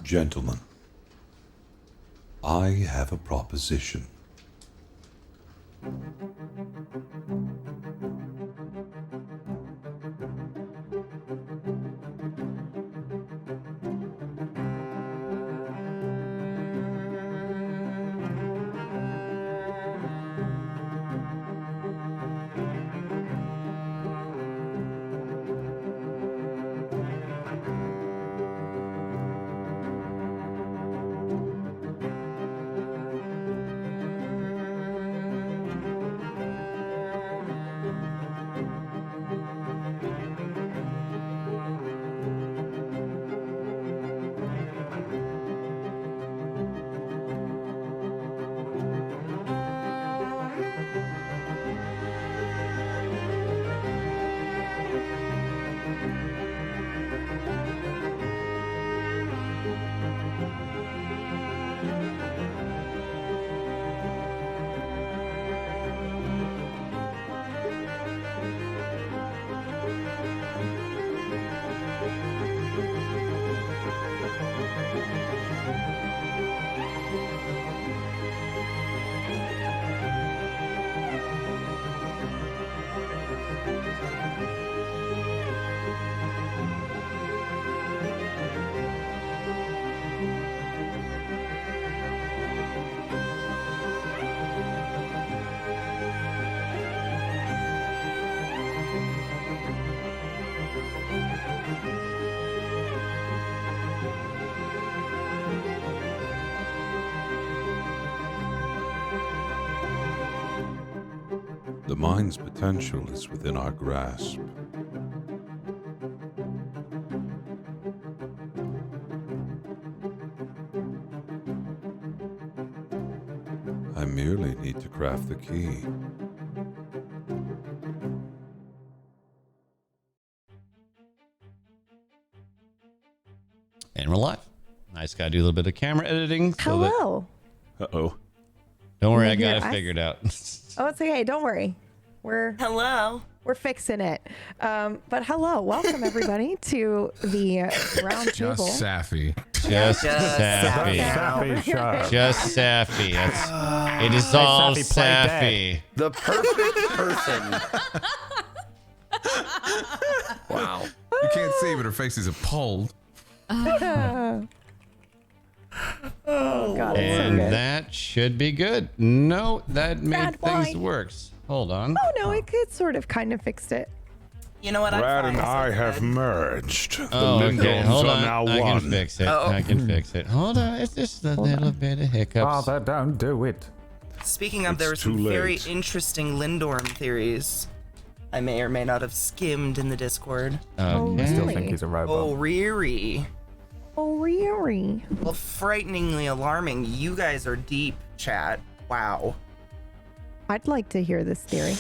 Gentlemen, I have a proposition. The mind's potential is within our grasp. I merely need to craft the key. And we're live. I just got to do a little bit of camera editing. Hello. Uh-oh. Don't worry, I You got hear it us? figured out. Oh, it's okay. Don't worry. We're fixing it. But hello, welcome everybody to the Roundtable. Just Sappy. Just Sappy. Just Sappy. It is all Sappy. The perfect person. Wow. You can't see, but her face is appalled. Oh God, it's so And good. that should be good. No, that made Bad things wine. worse. Hold on. Oh no, it sort of kind of fixed it. You know what? Brad I'm and fine. I have merged. The Oh, okay. Lindorms Hold are on. now I one. can fix it. Oh. I can fix it. Hold on. It's just a little bit of hiccups. Father, don't do it. Speaking of, there were It's some too very late. interesting Lindorm theories I may or may not have skimmed in the Discord. Oh, Okay. I still Really? think he's a robot. Oh, Riri. Oh really? Well, frighteningly alarming. You guys are deep, chat. Wow. I'd like to hear this theory.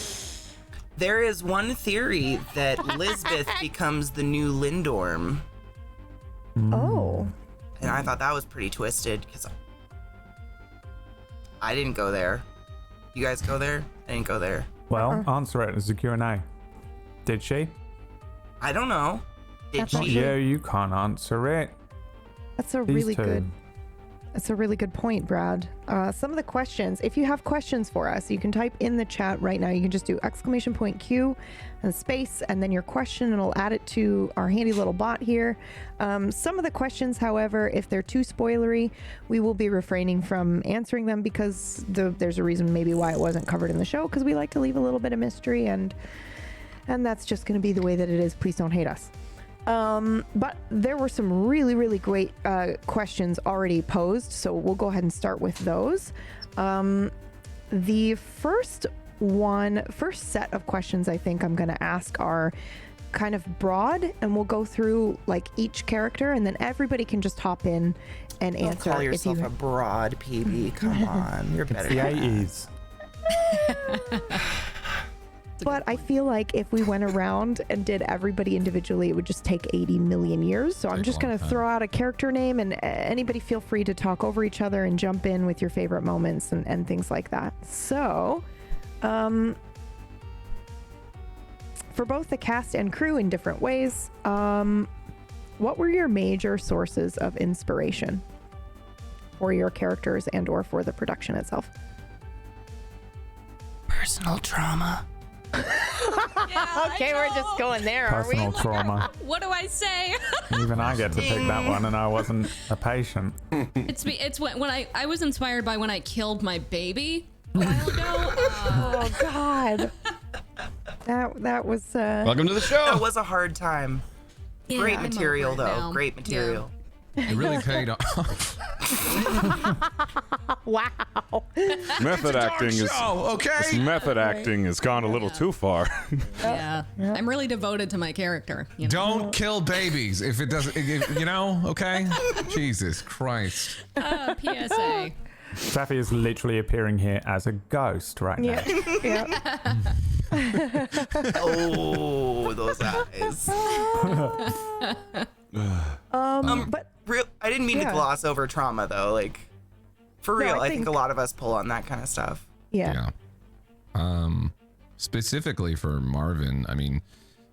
There is one theory that Lisbeth becomes the new Lindorm. Oh. And I thought that was pretty twisted because I didn't go there. You guys go there? I didn't go there. Well, answer it as a Q&A. Did she? I don't know. Did That's Not she? you. You can't answer it. That's a These really two. good. That's a really good point, Brad. Some of the questions, if you have questions for us, you can type in the chat right now. You can just do !Q and space and then your question, and it'll add it to our handy little bot here. Some of the questions, however, if they're too spoilery, we will be refraining from answering them because there's a reason maybe why it wasn't covered in the show, because we like to leave a little bit of mystery, and that's just going to be the way that it is. Please don't hate us. But there were some really, really great questions already posed, so we'll go ahead and start with those. The first set of questions I think I'm going to ask are kind of broad, and we'll go through like each character, and then everybody can just hop in and Don't answer. call if yourself you- a broad PB. Come on. You're It's better the than that. 80s. But I feel like if we went around and did everybody individually, it would just take 80 million years. So I'm Take a just long going to time. throw out a character name, and anybody feel free to talk over each other and jump in with your favorite moments and things like that. So, for both the cast and crew in different ways, what were your major sources of inspiration for your characters and or for the production itself? Personal trauma. Okay, we're just going there, are we? Personal trauma. What do I say? Even I get to pick that one, and I wasn't a patient. It's when I was inspired by when I killed my baby a while ago. Oh God, that was. Welcome to the show. That was a hard time. Yeah, Great I'm material, over it though. now. Great material. It really paid off. Wow. Method acting is okay. method acting has gone a little too far. Yeah. I'm really devoted to my character. You know? Don't kill babies if it doesn't. Okay. Jesus Christ. PSA. Safi is literally appearing here as a ghost right now. Yeah. Yeah. Oh, those eyes. But I didn't mean to Yeah. gloss over trauma, though. Like, for No, real, I I think think- a lot of us pull on that kind of stuff. yeah. Specifically for Marvin, I mean,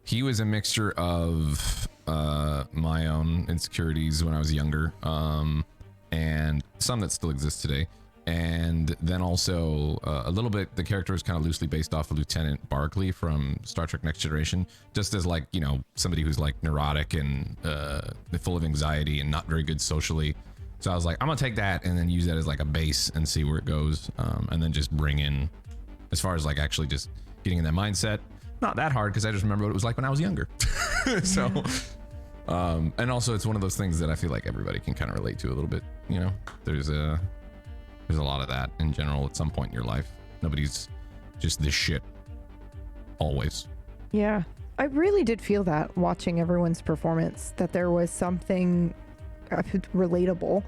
he was a mixture of my own insecurities when I was younger, and some that still exist today. And then also a little bit, the character is kind of loosely based off of Lieutenant Barclay from Star Trek Next Generation, just as like, somebody who's like neurotic and full of anxiety and not very good socially. So I was like, I'm gonna take that and then use that as like a base and see where it goes, and then just bring in, as far as like actually just getting in that mindset. Not that hard because I just remember what it was like when I was younger. So, and also it's one of those things that I feel like everybody can kind of relate to a little bit. There's a lot of that in general at some point in your life. Nobody's just this shit always. Yeah. I really did feel that watching everyone's performance, that there was something relatable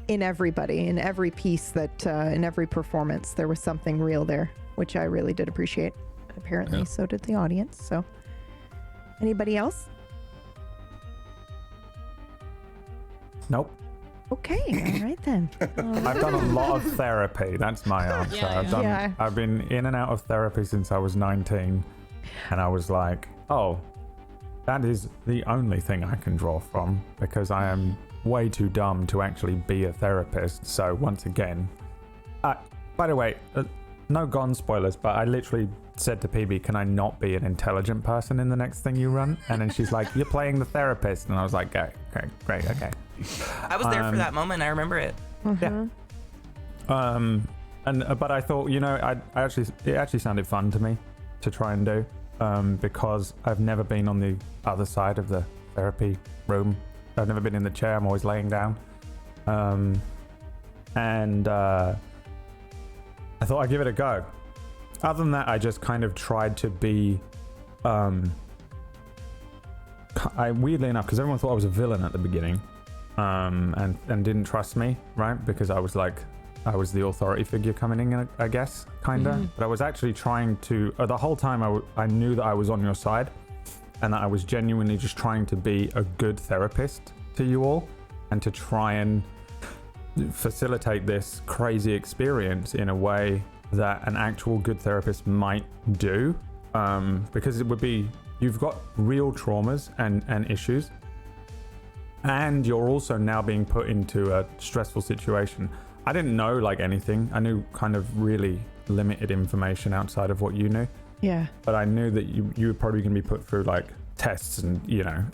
in everybody, in every piece, that in every performance, there was something real there, which I really did appreciate. Apparently, so did the audience. So, anybody else? Nope. Okay, all right then. I've done a lot of therapy. That's my answer. Yeah. I've been in and out of therapy since I was 19, and I was like, oh, that is the only thing I can draw from, because I am way too dumb to actually be a therapist. So once again, by the way, no Gone spoilers, but I literally said to PB, can I not be an intelligent person in the next thing you run? And then she's like, you're playing the therapist. And I was like, okay, great, okay. I was there for that moment. I remember it. Yeah. But I thought, it actually sounded fun to me to try and do, because I've never been on the other side of the therapy room. I've never been in the chair. I'm always laying down. I thought I'd give it a go. Other than that, I just kind of tried to be, weirdly enough, because everyone thought I was a villain at the beginning, and didn't trust me, right? Because I was the authority figure coming in, I guess, kinda. Mm-hmm. But I was actually trying to, the whole time I knew that I was on your side, and that I was genuinely just trying to be a good therapist to you all, and to try and facilitate this crazy experience in a way that an actual good therapist might do, because it would be, you've got real traumas and issues, and you're also now being put into a stressful situation. I didn't know like anything. I knew kind of really limited information outside of what you knew. Yeah. But I knew that you were probably going to be put through like tests, and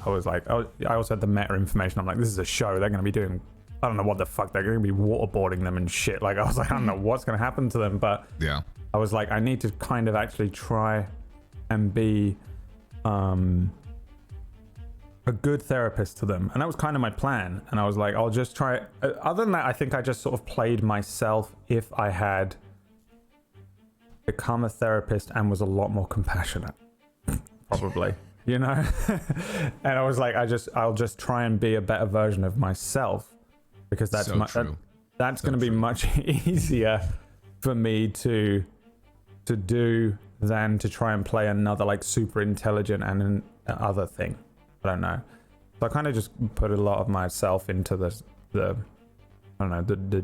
I was like, I also had the meta information. I'm like, this is a show. They're going to be doing, I don't know what the fuck, they're going to be waterboarding them and shit. Like, I was like, I don't know what's going to happen to them, but yeah, I was like, I need to kind of actually try and be a good therapist to them. And that was kind of my plan. And I was like, I'll just try. Other than that, I think I just sort of played myself if I had become a therapist and was a lot more compassionate, probably. And I was like, I'll just try and be a better version of myself, because that's So true. That's going to be much easier for me to do than to try and play another like super intelligent and other thing. I don't know. So I kind of just put a lot of myself into the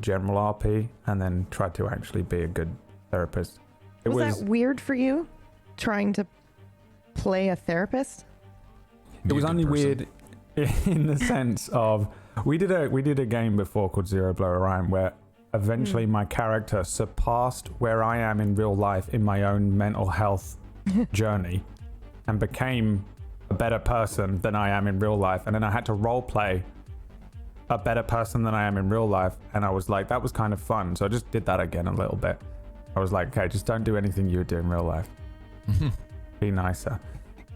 general RP, and then tried to actually be a good therapist. Was that weird for you, trying to play a therapist? It was only weird in the sense of we did a game before called Zero Blow Orion where eventually my character surpassed where I am in real life in my own mental health journey and became a better person than I am in real life, and then I had to role play a better person than I am in real life, and I was like, that was kind of fun, so I just did that again a little bit. I was like, okay, just don't do anything you would do in real life. Be nicer.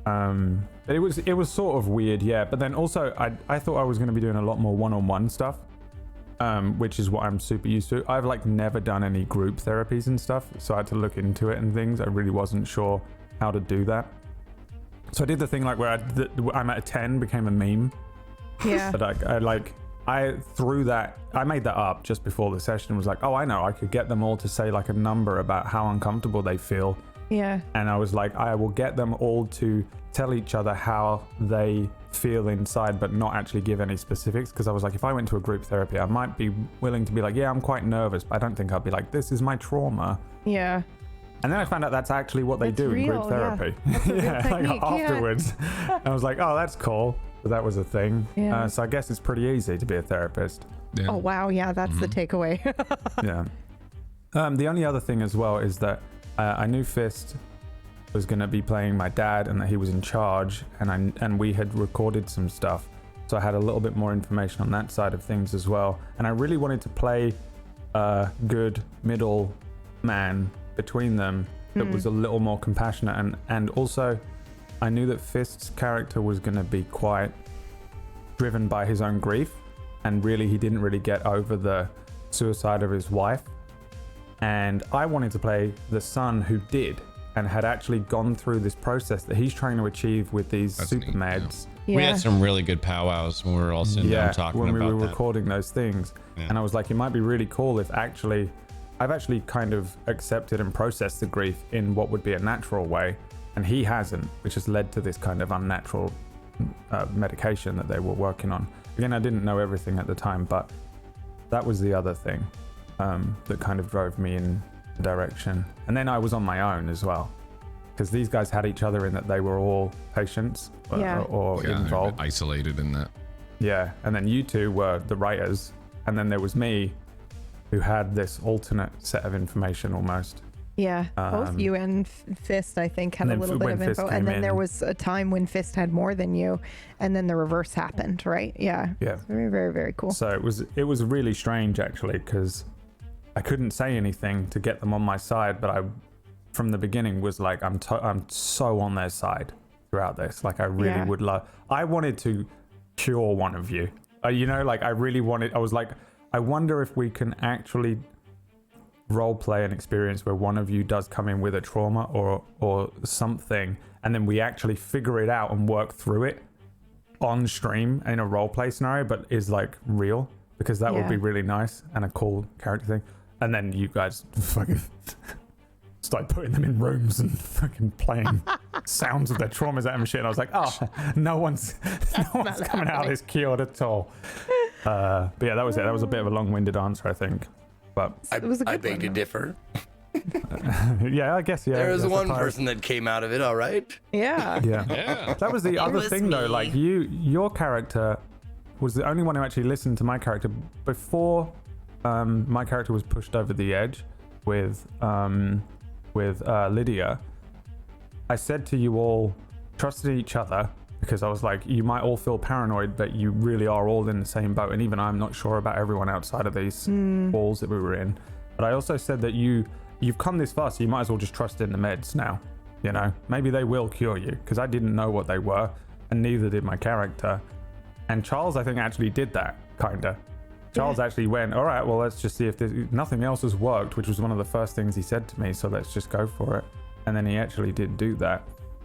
But it was sort of weird, yeah. But then also, I thought I was going to be doing a lot more one-on-one stuff, which is what I'm super used to. I've like never done any group therapies and stuff, so I had to look into it and things. I really wasn't sure how to do that. So I did the thing like where I'm at a 10 became a meme. Yeah. But I threw that, I made that up just before the session. Was like, oh, I know, I could get them all to say like a number about how uncomfortable they feel. Yeah. And I was like, I will get them all to tell each other how they feel inside, but not actually give any specifics. Because I was like, if I went to a group therapy, I might be willing to be like, yeah, I'm quite nervous, but I don't think I'll be like, this is my trauma. Yeah. And then I found out that's actually what they That's do in real, group therapy. yeah. That's a real Like technique, afterwards. I was like, oh, that's cool. But that was a thing. Yeah. So I guess it's pretty easy to be a therapist. Yeah. Oh wow, yeah, that's the takeaway. Yeah. The only other thing as well is that I knew Fist was going to be playing my dad and that he was in charge, and we had recorded some stuff, so I had a little bit more information on that side of things as well. And I really wanted to play a good middle man between them that was a little more compassionate, and also I knew that Fist's character was going to be quite driven by his own grief, and really he didn't really get over the suicide of his wife. And I wanted to play the son who did and had actually gone through this process that he's trying to achieve with these That's super neat, yeah. meds. Yeah. We had some really good powwows when we were all sitting down talking when we about were that. recording those things. Yeah. And I was like, it might be really cool if I've actually kind of accepted and processed the grief in what would be a natural way, and he hasn't, which has led to this kind of unnatural medication that they were working on. Again, I didn't know everything at the time, but that was the other thing that kind of drove me in the direction. And then I was on my own as well, because these guys had each other in that they were all patients or Yeah, they're involved. isolated in that. Yeah, and then you two were the writers, and then there was me, who had this alternate set of information almost. Yeah, both you and Fist, I think, had a And then little bit when of Fist info. came And then in- there was a time when Fist had more than you, and then the reverse happened, right? Yeah. Yeah. It's very, very, very cool. So it was really strange actually, because I couldn't say anything to get them on my side, but I, from the beginning, was like, I'm so on their side throughout this. Like I really would love. I wanted to cure one of you. You know, like I really wanted. I was like, I wonder if we can actually role play an experience where one of you does come in with a trauma or something, and then we actually figure it out and work through it on stream in a role play scenario, but is like real, because that would be really nice and a cool character thing. And then you guys fucking start putting them in rooms and fucking playing sounds of their traumas at them and shit. And I was like, oh, no one's coming out of this cured at all. But yeah, that was it. That was a bit of a long-winded answer, I think. But It was a I good beg one, to though. differ. yeah, I guess, yeah. There was I one suppose. person that came out of it all right. Yeah. Yeah. Yeah. That was the other was thing, though. me. Like, your character was the only one who actually listened to my character before my character was pushed over the edge with Lydia. I said to you all, trust each other, because I was like, you might all feel paranoid, but you really are all in the same boat. And even I'm not sure about everyone outside of these walls that we were in. But I also said that you've come this far, so you might as well just trust in the meds now. You know, maybe they will cure you, because I didn't know what they were, and neither did my character. And Charles, I think, actually did that, kinda. Charles actually went, all right, well, let's just see if nothing else has worked, which was one of the first things he said to me, so let's just go for it. And then he actually did do that.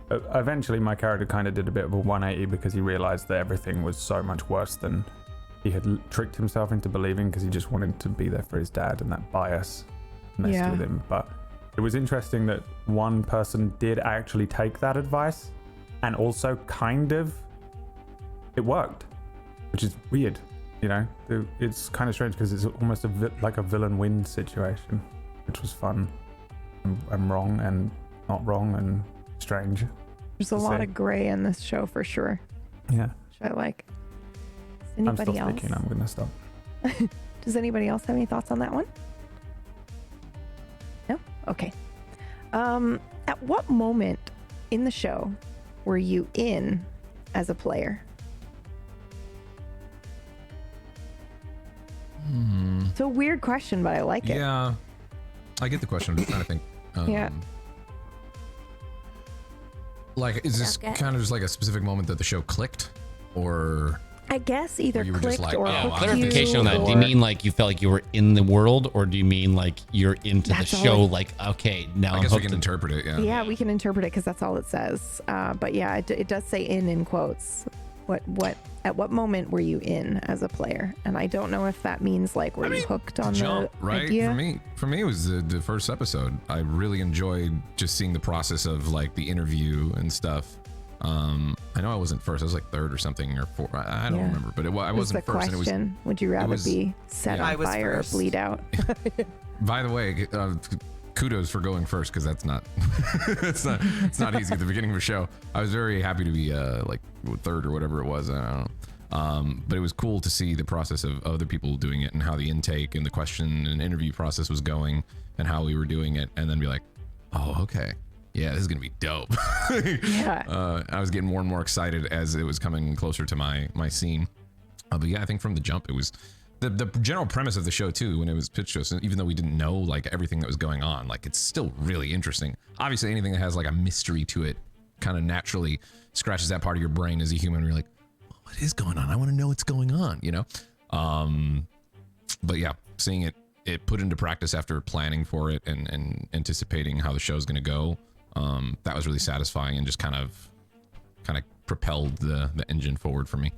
Eventually, my character kind of did a bit of a 180, because he realized that everything was so much worse than he had tricked himself into believing, because he just wanted to be there for his dad, and that bias messed with him. But it was interesting that one person did actually take that advice, and also kind of it worked, which is weird. You know, it's kind of strange, because it's almost like a villain win situation, which was fun and wrong and not wrong and strange. There's a to lot say. of gray in this show for sure, Yeah. which I like. I'm Anybody still else? speaking. I'm gonna stop. Does anybody else have any thoughts on that one? No? Okay. At what moment in the show were you in as a player? It's a weird question, but I like it. Yeah, I get the question. I'm just trying to think. Yeah. Like, is this Okay. kind of just like a specific moment that the show clicked, or I guess either you were just clicked like, or oh, hooked Clarification you, on that. Do you or- mean like you felt like you were in the world, or do you mean like you're into That's the all show? it- Like, okay, now I I'm guess we hooked. can interpret it. Yeah. Yeah, we can interpret it because that's all it says. But yeah, it does say in quotes. At what moment were you in as a player? And I don't know if that means like were you hooked on Jump, the right? idea? For me, it was the first episode. I really enjoyed just seeing the process of like the interview and stuff. I know I wasn't first. I was like third or something, or fourth. I don't Yeah. remember, but I It was wasn't the first. question. And Would you rather was- be set yeah. on I was fire first. or bleed out? by the way, kudos for going first, because that's not it's not easy at the beginning of a show. I was very happy to be like third or whatever it was. I don't know. But it was cool to see the process of other people doing it and how the intake and the question and interview process was going and how we were doing it, and then be like, oh, okay, yeah, this is gonna be dope. Yeah. I was getting more and more excited as it was coming closer to my scene. But yeah, I think from the jump, it was the general premise of the show too, when it was pitched to us, and even though we didn't know like everything that was going on, like it's still really interesting. Obviously, anything that has like a mystery to it kind of naturally scratches that part of your brain as a human. You're like, what is going on? I want to know what's going on, you know? But yeah, seeing it put into practice after planning for it and anticipating how the show's going to go, that was really satisfying and just kind of propelled the engine forward for me.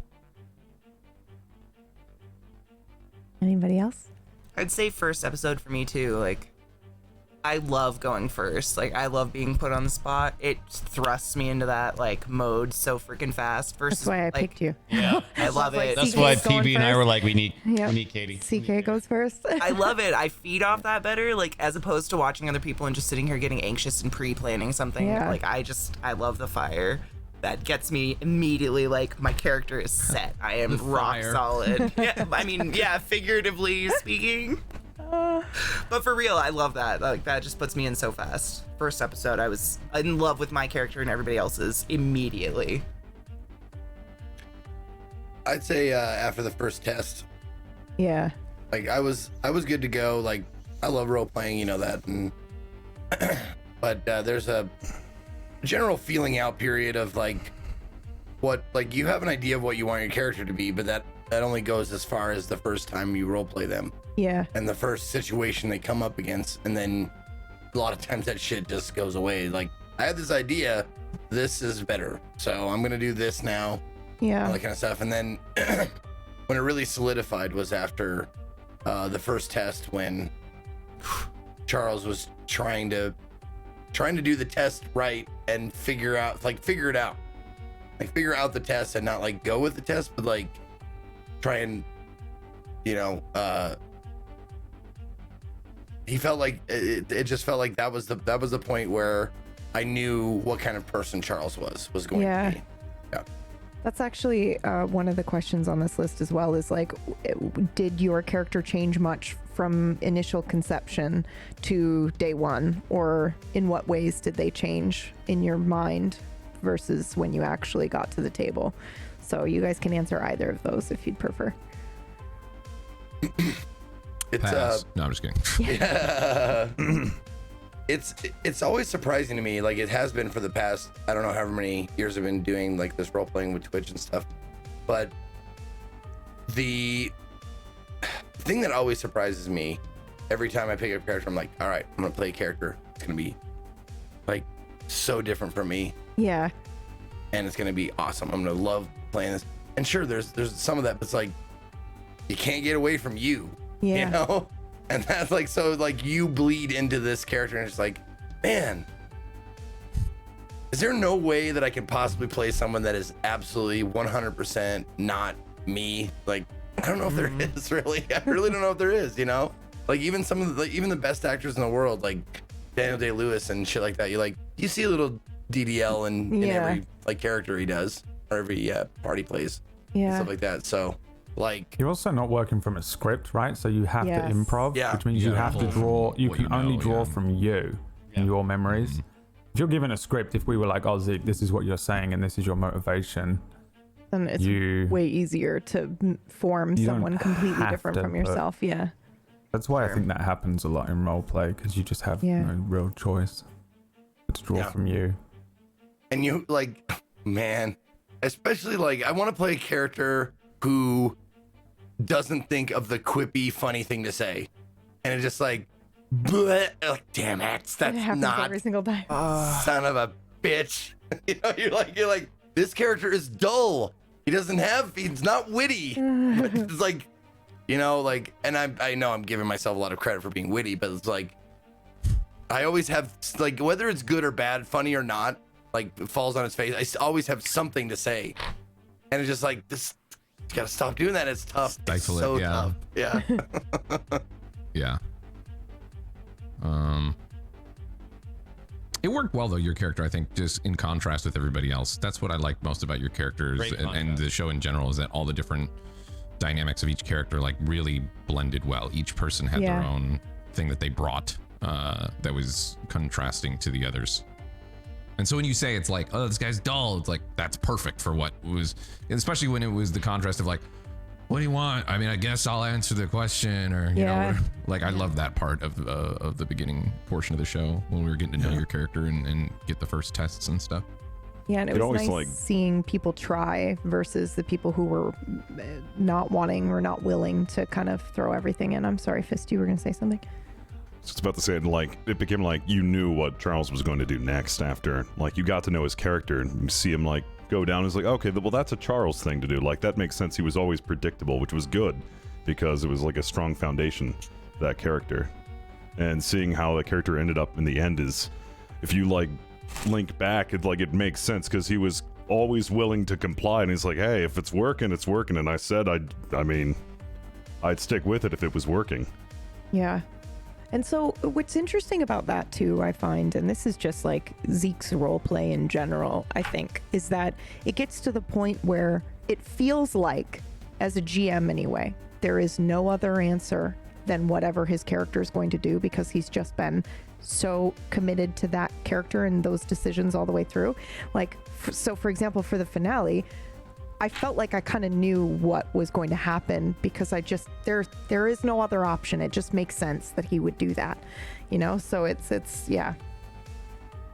Anybody else? I'd say first episode for me too. Like, I love going first. Like, I love being put on the spot. It thrusts me into that like mode so freaking fast. Versus, That's why I like, picked you. Yeah, I love it. that's CK why is going PB and I first. were like, we need Katie. CK goes first. I love it. I feed off that better, like as opposed to watching other people and just sitting here getting anxious and pre-planning something. Yeah. Like I love the fire. That gets me immediately like my character is set. I am rock fire. solid. Yeah, I mean, yeah, figuratively speaking. But for real, I love that. Like that just puts me in so fast. First episode, I was in love with my character and everybody else's immediately. I'd say after the first test, Yeah. like I was good to go. Like I love role playing, you know that, and but there's a general feeling out period of like what, like you have an idea of what you want your character to be, but that only goes as far as the first time you role play them Yeah. and the first situation they come up against, and then a lot of times that shit just goes away. Like I had this idea, this is better, so I'm gonna do this now. All Yeah. that kind of stuff. And then when it really solidified was after the first test, when Charles was trying to do the test right and figure it out, like figure out the test and not like go with the test, but like try and, you know, he felt like it just felt like that was the point where I knew what kind of person Charles was going Yeah. to be. Yeah. That's actually one of the questions on this list as well, is like, did your character change much from initial conception to day one, or in what ways did they change in your mind versus when you actually got to the table? So you guys can answer either of those if you'd prefer. It's Pass. No, I'm just kidding. yeah. It's always surprising to me, like it has been for the past, I don't know however many years I've been doing like this role playing with Twitch and stuff, but the thing that always surprises me every time I pick up a character, I'm like, all right, I'm gonna play a character, it's gonna be like so different from me, Yeah. and it's gonna be awesome, I'm gonna love playing this. And sure, there's some of that, but it's like you can't get away from you. Yeah. You know? And that's like, so like you bleed into this character and it's like, man, is there no way that I can possibly play someone that is absolutely 100% not me? Like, I don't know if there is really. I really don't know if there is, you know? Like even some of the, like, even the best actors in the world, like Daniel Day-Lewis and shit like that, you see a little DDL in Yeah. every like character he does or every part he plays. And Yeah. stuff like that. So Like, You're also not working from a script, right? So you have Yes. to improv, Yeah. which means you gotta have to pull from draw. You what can you know, only draw yeah. from you and your memories. Mm-hmm. If you're given a script, if we were like, "Oh, Zeke, this is what you're saying, and this is your motivation," Then it's you. way easier to form You don't someone completely have different to from put- yourself. Yeah. That's why I think that happens a lot in role play because you just have Yeah. no real choice. To draw Yeah. from you. and you like, man, especially like, I want to play a character who doesn't think of the quippy, funny thing to say, and it's just like, bleh, like, damn it, It that's happens not every single time. son of a bitch. You know, you're like, this character is dull. He's not witty. But it's like, you know, like, and I know I'm giving myself a lot of credit for being witty, but it's like, I always have, like, whether it's good or bad, funny or not, like, it falls on its face. always have something to say. And it's just like, this, you gotta stop doing that. It's tough. Stifle it's it, so yeah. tough. Yeah. Yeah. It worked well though, your character, I think, just in contrast with everybody else. That's what I like most about your characters Great and the show in general, is that all the different dynamics of each character like really blended well. Each person had their Yeah. own thing that they brought that was contrasting to the others. And so when you say it's like, oh, this guy's dull, it's like, that's perfect for what was, especially when it was the contrast of like, what do you want? I mean, I guess I'll answer the question, or you Yeah. know, like I love that part of the beginning portion of the show when we were getting to know your character and get the first tests and stuff. Yeah, and it It was always, nice like- seeing people try versus the people who were not wanting or not willing to kind of throw everything in. I'm sorry, Fist, you were going to say something? Just about to say, like, it became like you knew what Charles was going to do next after. Like, you got to know his character and you see him, like, go down. It's like, okay, well, that's a Charles thing to do. Like, that makes sense. He was always predictable, which was good because it was, like, a strong foundation, that character. And seeing how the character ended up in the end is, if you, like, link back, it makes sense because he was always willing to comply. And he's like, hey, if it's working, it's working. And I said, I'd stick with it if it was working. Yeah. And so what's interesting about that too, I find, and this is just like Zeke's role play in general, I think, is that it gets to the point where it feels like, as a GM anyway, there is no other answer than whatever his character is going to do because he's just been so committed to that character and those decisions all the way through. Like, so for example, for the finale, I felt like I kind of knew what was going to happen because I just, there is no other option. It just makes sense that he would do that, you know? So it's yeah.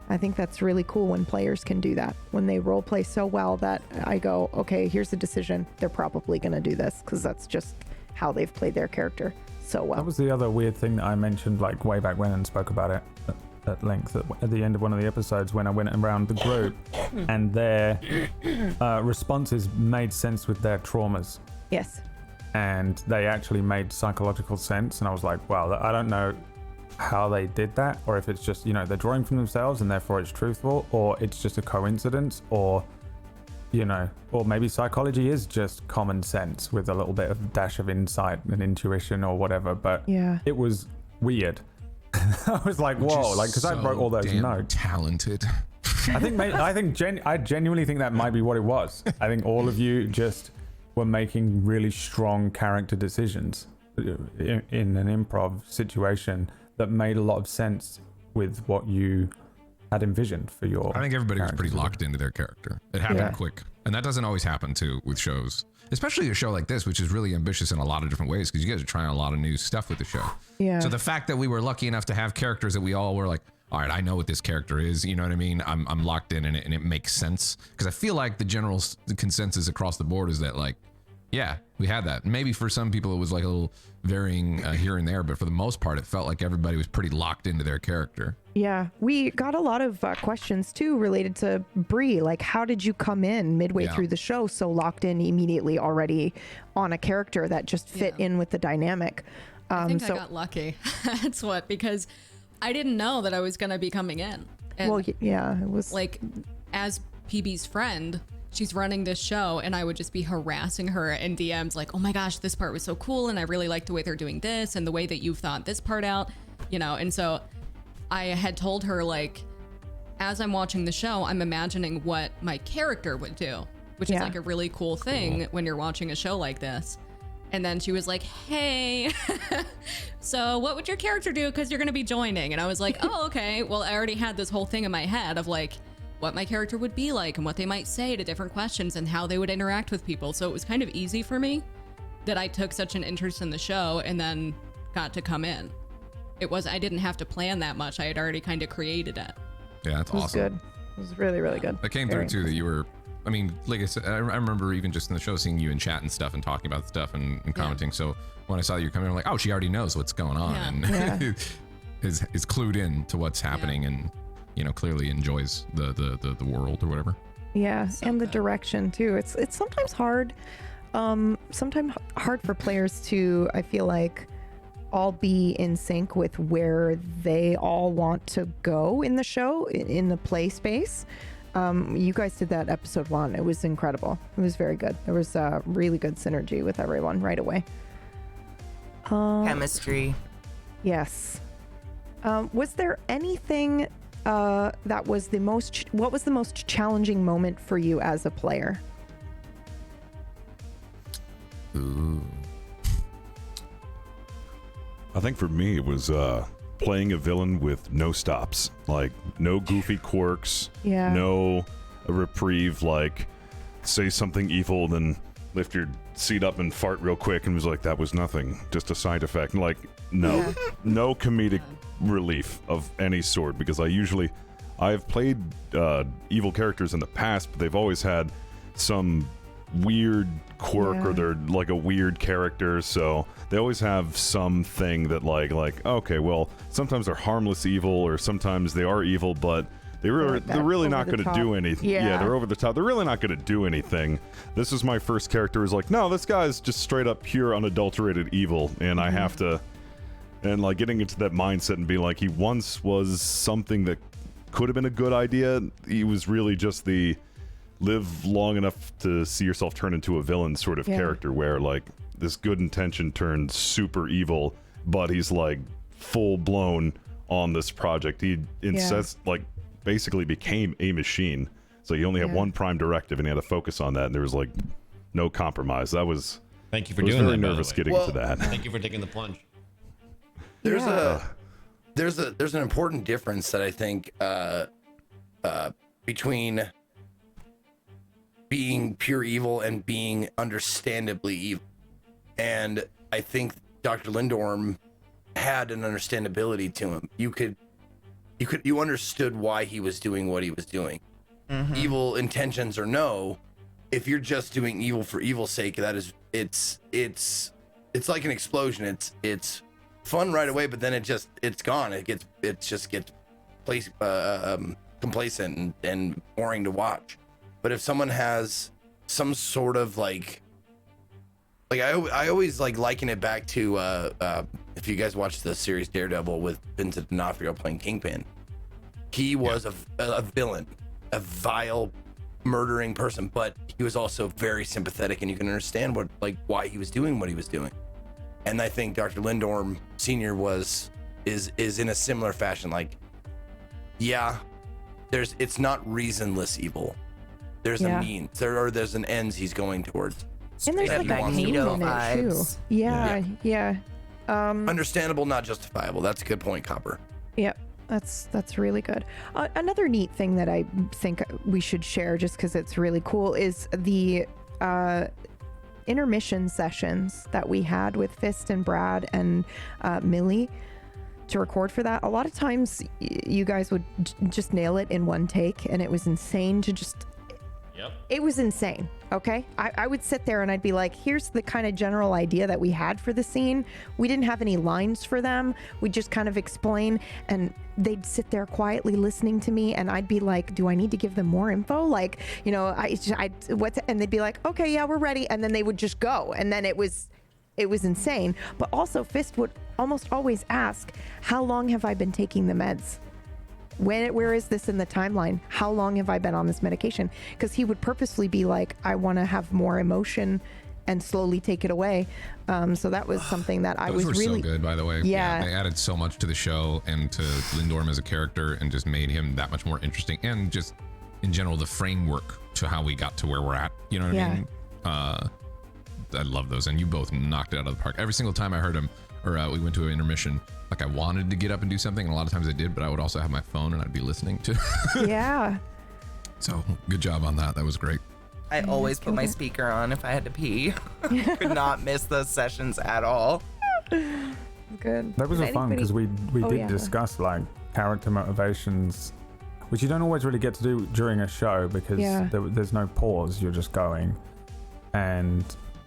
I think that's really cool when players can do that, when they role play so well that I go, okay, here's a decision. They're probably going to do this because that's just how they've played their character so well. That was the other weird thing that I mentioned, like way back when, and spoke about it at length at the end of one of the episodes when I went around the group, and their responses made sense with their traumas, Yes. and they actually made psychological sense. And I was like, wow, I don't know how they did that, or if it's just, you know, they're drawing from themselves and therefore it's truthful, or it's just a coincidence, or, you know, or maybe psychology is just common sense with a little bit of dash of insight and intuition or whatever. But Yeah. it was weird. I was like, whoa, like, because I wrote all those damn notes. Talented. I genuinely think that might be what it was. I think all of you just were making really strong character decisions in an improv situation that made a lot of sense with what you had envisioned for your. I think everybody was pretty character. locked into their character. It happened Yeah. quick. And that doesn't always happen too with shows, especially a show like this, which is really ambitious in a lot of different ways because you guys are trying a lot of new stuff with the show. Yeah. So the fact that we were lucky enough to have characters that we all were like, all right, I know what this character is. You know what I mean? I'm locked in it and it makes sense because I feel like the consensus across the board is that, like, yeah, we had that. Maybe for some people it was like a little varying here and there, but for the most part, it felt like everybody was pretty locked into their character. Yeah, we got a lot of questions too related to Bree. Like, how did you come in midway Yeah. through the show so locked in immediately already on a character that just fit Yeah. in with the dynamic? I think so, I got lucky. That's what, because I didn't know that I was going to be coming in. And well, yeah, it was like, as PB's friend, she's running this show, and I would just be harassing her in DMs like, oh my gosh, this part was so cool, and I really like the way they're doing this and the way that you've thought this part out, you know. And so I had told her, like, as I'm watching the show, I'm imagining what my character would do, which is Yeah. like a really cool thing when you're watching a show like this. And then she was like, hey, so what would your character do? Because you're going to be joining. And I was like, oh, okay. Well, I already had this whole thing in my head of like what my character would be like and what they might say to different questions and how they would interact with people. So it was kind of easy for me that I took such an interest in the show and then got to come in. I didn't have to plan that much. I had already kind of created it. Yeah, that's It was awesome. good. It was really, really good. That came Very through too, that you were, I mean, like I said, I remember even just in the show seeing you in chat and stuff and talking about stuff and commenting. So when I saw you coming, I'm like, oh, she already knows what's going on and is clued in to what's happening and, you know, clearly enjoys the world or whatever. Yeah, So and the good. direction too. It's sometimes hard. Sometimes hard for players to, I feel like, all be in sync with where they all want to go in the show, in the play space. You guys did that episode 1. It was incredible. It was very good. There was a really good synergy with everyone right away. Chemistry. Yes. Was there anything that was what was the most challenging moment for you as a player? Ooh. I think for me it was playing a villain with no stops, like no goofy quirks, Yeah. no reprieve, like say something evil, then lift your seat up and fart real quick, and was like, that was nothing, just a side effect. And like, no, no comedic relief of any sort, because I've played evil characters in the past, but they've always had some weird quirk or they're like a weird character, so they always have something that like okay, well, sometimes they're harmless evil or sometimes they are evil, but they're really not going to do anything. Yeah, they're over the top. They're really not going to do anything. This is my first character who's like, no, this guy's just straight up pure unadulterated evil, and I have to, and like getting into that mindset and being like, he once was something that could have been a good idea. He was really just the live long enough to see yourself turn into a villain sort of character, where like this good intention turned super evil, but he's like full blown on this project. He like basically became a machine, so you only have one prime directive and he had to focus on that, and there was like no compromise. That was, Thank you for I was doing very that. nervous getting into that. Thank you for taking the plunge. There's an important difference that I think between being pure evil and being understandably evil. And I think Dr. Lindorm had an understandability to him. You understood why he was doing what he was doing. Evil intentions or no, if you're just doing evil for evil's sake, that is, it's like an explosion. It's fun right away, but then it's gone. It just gets complacent and boring to watch. But if someone has some sort of like I always like liken it back to if you guys watch the series Daredevil with Vincent D'Onofrio playing Kingpin, he was a villain, a vile, murdering person, but he was also very sympathetic, and you can understand why he was doing what he was doing. And I think Dr. Lindorm Sr. is in a similar fashion. Like, it's not reasonless evil. There's a means, there's an ends he's going towards. And there's like a pain in it too. Yeah. Understandable, not justifiable. That's a good point, Copper. Yep. That's really good. Another neat thing that I think we should share, just because it's really cool, is the intermission sessions that we had with Fist and Brad and Millie to record for that. A lot of times you guys would just nail it in one take, and it was insane to just... Yep. It was insane. Okay. I would sit there and I'd be like, here's the kind of general idea that we had for the scene. We didn't have any lines for them. We just kind of explain, and they'd sit there quietly listening to me, and I'd be like, do I need to give them more info? Like, you know, and they'd be like, okay, yeah, we're ready. And then they would just go. And then it was insane. But also Fist would almost always ask, how long have I been taking the meds? Where is this in the timeline? How long have I been on this medication? Because he would purposely be like, I want to have more emotion and slowly take it away. So that was something that I was were really so good, by the way. Yeah. They added so much to the show and to Lindorm as a character, and just made him that much more interesting, and just in general the framework to how we got to where we're at. You know what I mean? I love those, and you both knocked it out of the park. Every single time I heard him, or we went to an intermission, like I wanted to get up and do something, and a lot of times I did, but I would also have my phone and I'd be listening to. Yeah. So good job on that. That was great. I always put my speaker on if I had to pee. Could not miss those sessions at all. Good. That was Did fun because we Oh, did yeah. discuss like character motivations, which you don't always really get to do during a show because Yeah. there's no pause. You're just going, and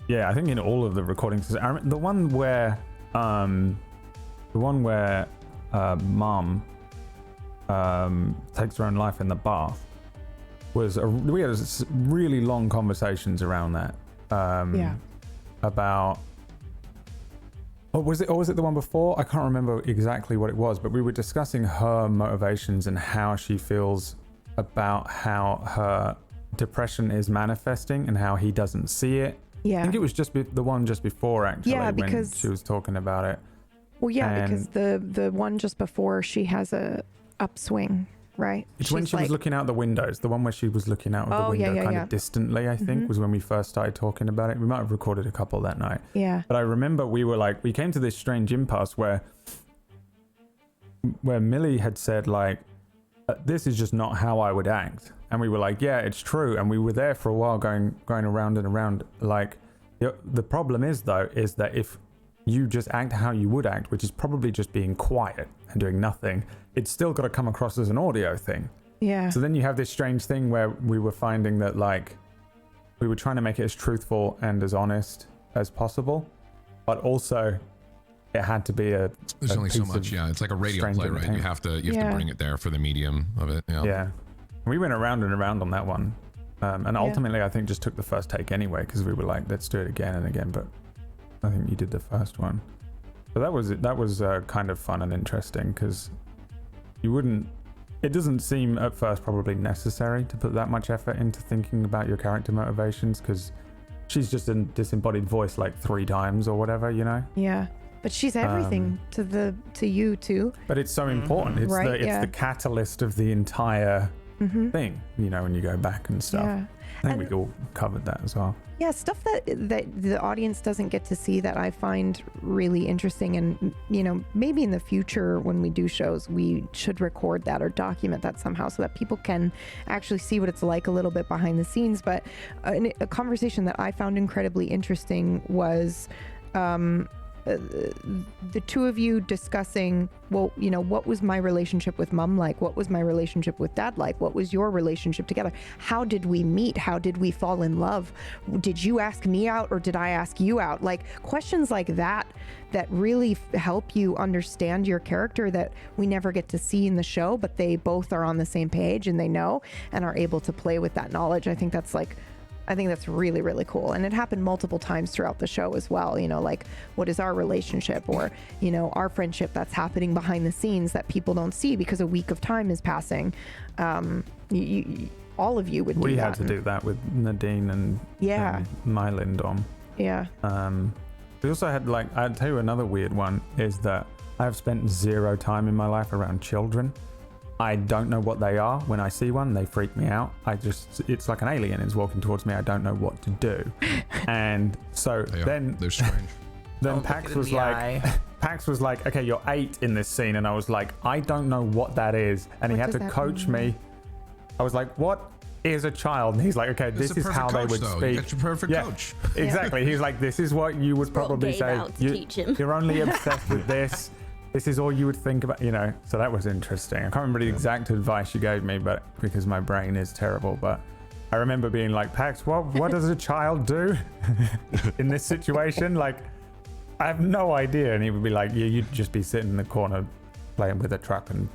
yeah, I think in all of the recordings, the one where Mom takes her own life in the bath we had really long conversations around that. Yeah. About. Or was it the one before? I can't remember exactly what it was, but we were discussing her motivations and how she feels about how her depression is manifesting and how he doesn't see it. Yeah. I think it was just the one just before, actually, Yeah, when because- she was talking about it. Well, yeah, And- because the one just before she has a upswing, right? It's when She's she was like- looking out the windows. The one where she was looking out of the Oh, yeah, window yeah, kind yeah. of distantly, I think, was when we first started talking about it. We might have recorded a couple that night. Yeah. But I remember we came to this strange impasse where Millie had said, like, this is just not how I would act. And we were like, yeah, it's true. And we were there for a while going around and around. Like, the problem is, though, is that if you just act how you would act, which is probably just being quiet and doing nothing, it's still got to come across as an audio thing. Yeah. So then you have this strange thing where we were finding that, like, we were trying to make it as truthful and as honest as possible, but also it had to be There's only so piece much. of Yeah, it's like a radio strange play, right? You entertainment. have to Yeah. bring it there for the medium of it. Yeah. Yeah. We went around and around on that one. And ultimately, I think just took the first take anyway, because we were like, let's do it again and again. But I think you did the first one. So that was kind of fun and interesting, because it doesn't seem at first probably necessary to put that much effort into thinking about your character motivations, because she's just a disembodied voice like 3 times or whatever, you know? Yeah. But she's everything to you too. But it's so important. It's Right, the catalyst of the entire thing, you know, when you go back and stuff. Yeah. I think we all covered that as well. Yeah, stuff that the audience doesn't get to see that I find really interesting, and you know, maybe in the future when we do shows, we should record that or document that somehow so that people can actually see what it's like a little bit behind the scenes. But a conversation that I found incredibly interesting was the two of you discussing, well, you know, what was my relationship with Mom like? What was my relationship with Dad like? What was your relationship together? How did we meet? How did we fall in love? Did you ask me out or did I ask you out? Like questions like that really help you understand your character that we never get to see in the show, but they both are on the same page and they know and are able to play with that knowledge. I think that's really, really cool. And it happened multiple times throughout the show as well. You know, like what is our relationship, or, you know, our friendship that's happening behind the scenes that people don't see because a week of time is passing. All of you would do that. We had to do that with Nadine and Mylindom. Yeah. We also had, like, I'll tell you another weird one is that I have spent 0 time in my life around children. I don't know what they are. When I see one, they freak me out. It's like an alien is walking towards me. I don't know what to do. And so they're strange. Then Pax was like, okay, you're 8 in this scene. And I was like, I don't know what that is. And he had to coach me. I was like, what is a child? And he's like, okay, this is how they would speak. You got your perfect coach. Exactly. He's like, this is what you would probably say. Teach him. You're only obsessed with this. This is all you would think about, you know. So that was interesting. I can't remember the exact advice you gave me, but because my brain is terrible. But I remember being like, Pax, what does a child do in this situation? Like, I have no idea. And he would be like, yeah, you'd just be sitting in the corner playing with a truck and,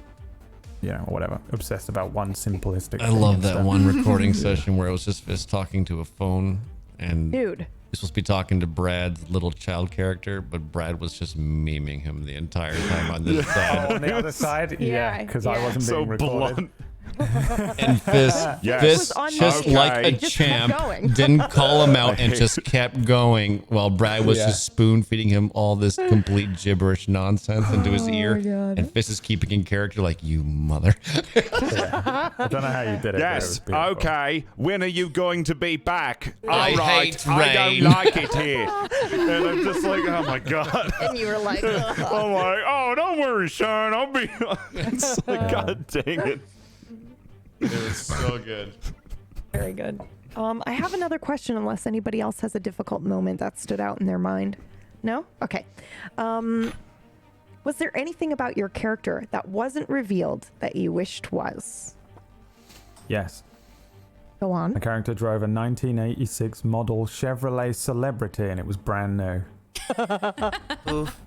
you know, whatever, obsessed about one simplistic I thing love and that stuff. one recording session where it was just Fist talking to a phone, and Dude. you're supposed to be talking to Brad's little child character, but Brad was just memeing him the entire time on this side. On the other side, Yeah, because I yeah. wasn't So being recorded. blunt. And Fist, Yes. Fist was just unmuted. like a He just kept champ, going. didn't call him out and just kept going while Brad was just spoon feeding him all this complete gibberish nonsense into his ear. God. And Fist is keeping in character like, you mother. I don't know how you did it. but it Yes. was beautiful. Okay. When are you going to be back? I All right. hate I rain. don't like it here. And I'm just like, oh my god. And you were like, I'm like, oh, don't worry, Sean. I'll be. It's like, god dang it. It was so good. very good. I have another question unless anybody else has a difficult moment that stood out in their mind. No? Okay. Was there anything about your character that wasn't revealed that you wished was? Yes. Go on. My character drove a 1986 model Chevrolet Celebrity, and it was brand new. Oof.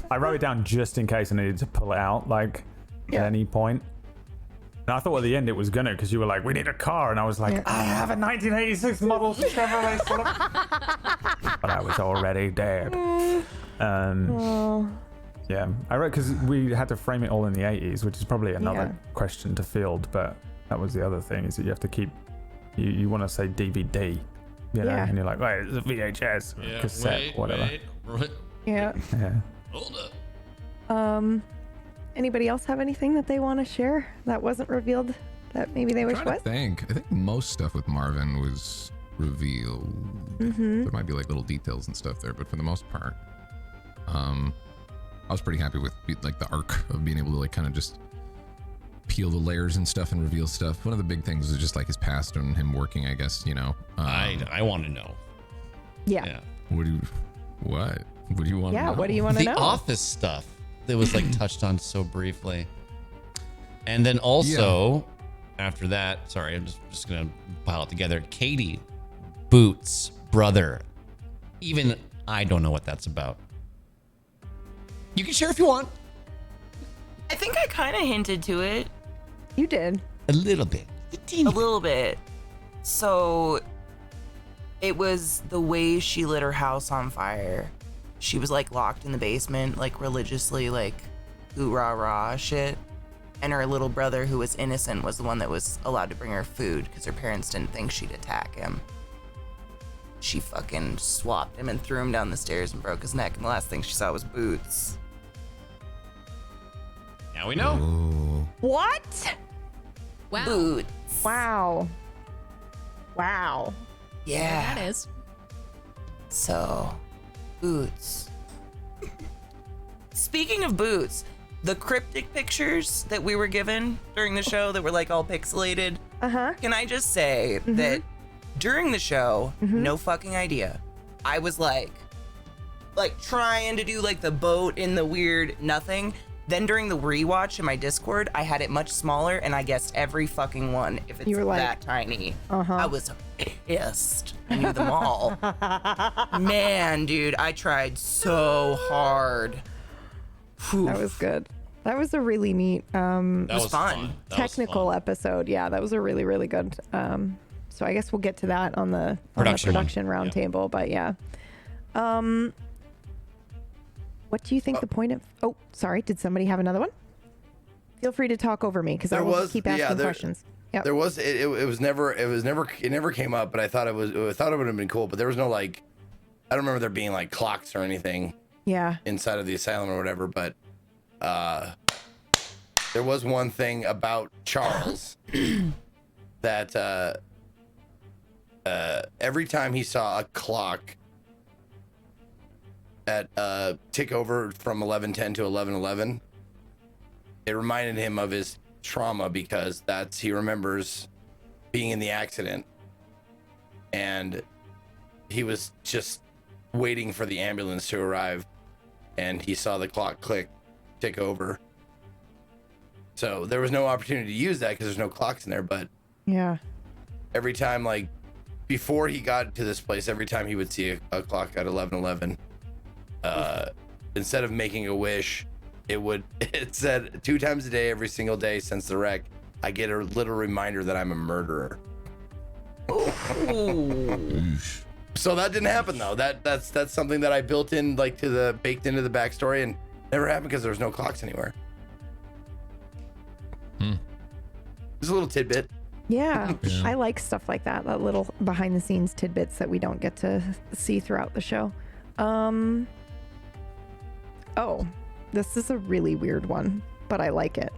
I wrote it down just in case I needed to pull it out, like, Yeah. at any point. And I thought at the end it was gonna, because you were like, we need a car. And I was like, Yeah. I have a 1986 model Chevrolet Celebrity. But I was already dead. Oh, Yeah, I wrote because we had to frame it all in the 80s, which is probably another Yeah. question to field, but that was the other thing, is that you have to keep, you want to say DVD, you know, Yeah. and you're like, wait, it's a VHS, cassette, whatever. yeah. Yeah. Hold up. Anybody else have anything that they want to share that wasn't revealed that maybe they wish Trying was? to think. I think most stuff with Marvin was revealed. There might be like little details and stuff there, but for the most part, I was pretty happy with like the arc of being able to like kind of just peel the layers and stuff and reveal stuff. One of the big things was just like his past and him working, I guess, you know. I want to know. Yeah. What do you want to Yeah. know? What do you want to The know? Office stuff that was like touched on so briefly. And then also, after that, sorry, I'm just going to pile it together. Katie, Boots, brother. Even I don't know what that's about. You can share if you want. I think I kind of hinted to it You did. A little bit. a little bit. So it was the way she lit her house on fire. She was like locked in the basement, like religiously, like ooh rah rah shit. And her little brother, who was innocent, was the one that was allowed to bring her food because her parents didn't think she'd attack him. She fucking swapped him and threw him down the stairs and broke his neck. And the last thing she saw was Boots. Now we know. What? Wow. Boots. Wow. Wow. Yeah. That is. So, Boots. Speaking of Boots, the cryptic pictures that we were given during the show that were like all pixelated, Uh-huh. can I just say that during the show, no fucking idea, I was like trying to do like the boat in the weird nothing. Then during the rewatch in my Discord, I had it much smaller and I guessed every fucking one if it's You were like, that tiny. uh-huh. I was pissed. I knew them all. Man, dude, I tried so hard. Whew. That was good. That was a really neat That was fun. That was technical fun. episode. Yeah, that was a really, really good. So I guess we'll get to that on the Production one. production roundtable. But yeah. What do you think the point of? Oh, sorry. Did somebody have another one? Feel free to talk over me because I There will was- keep yeah, asking there- questions. Yep. There was it never came up, but I thought it would have been cool. But there was no like, I don't remember there being like clocks or anything Yeah. inside of the asylum or whatever. But there was one thing about Charles that every time he saw a clock at tick over from 11:10 to 11:11, it reminded him of his trauma because he remembers being in the accident and he was just waiting for the ambulance to arrive and he saw the clock tick over. So there was no opportunity to use that because there's no clocks in there, but Yeah. every time, like before he got to this place, every time he would see a clock at 11:11, instead of making a wish, it said 2 times a day every single day since the wreck, I get a little reminder that I'm a murderer. So that didn't happen though. That's something that I built in, like baked into the backstory, and never happened because there was no clocks anywhere. Just a little tidbit. Yeah, I like stuff like that. That little behind the scenes tidbits that we don't get to see throughout the show. Oh, this is a really weird one, but I like it.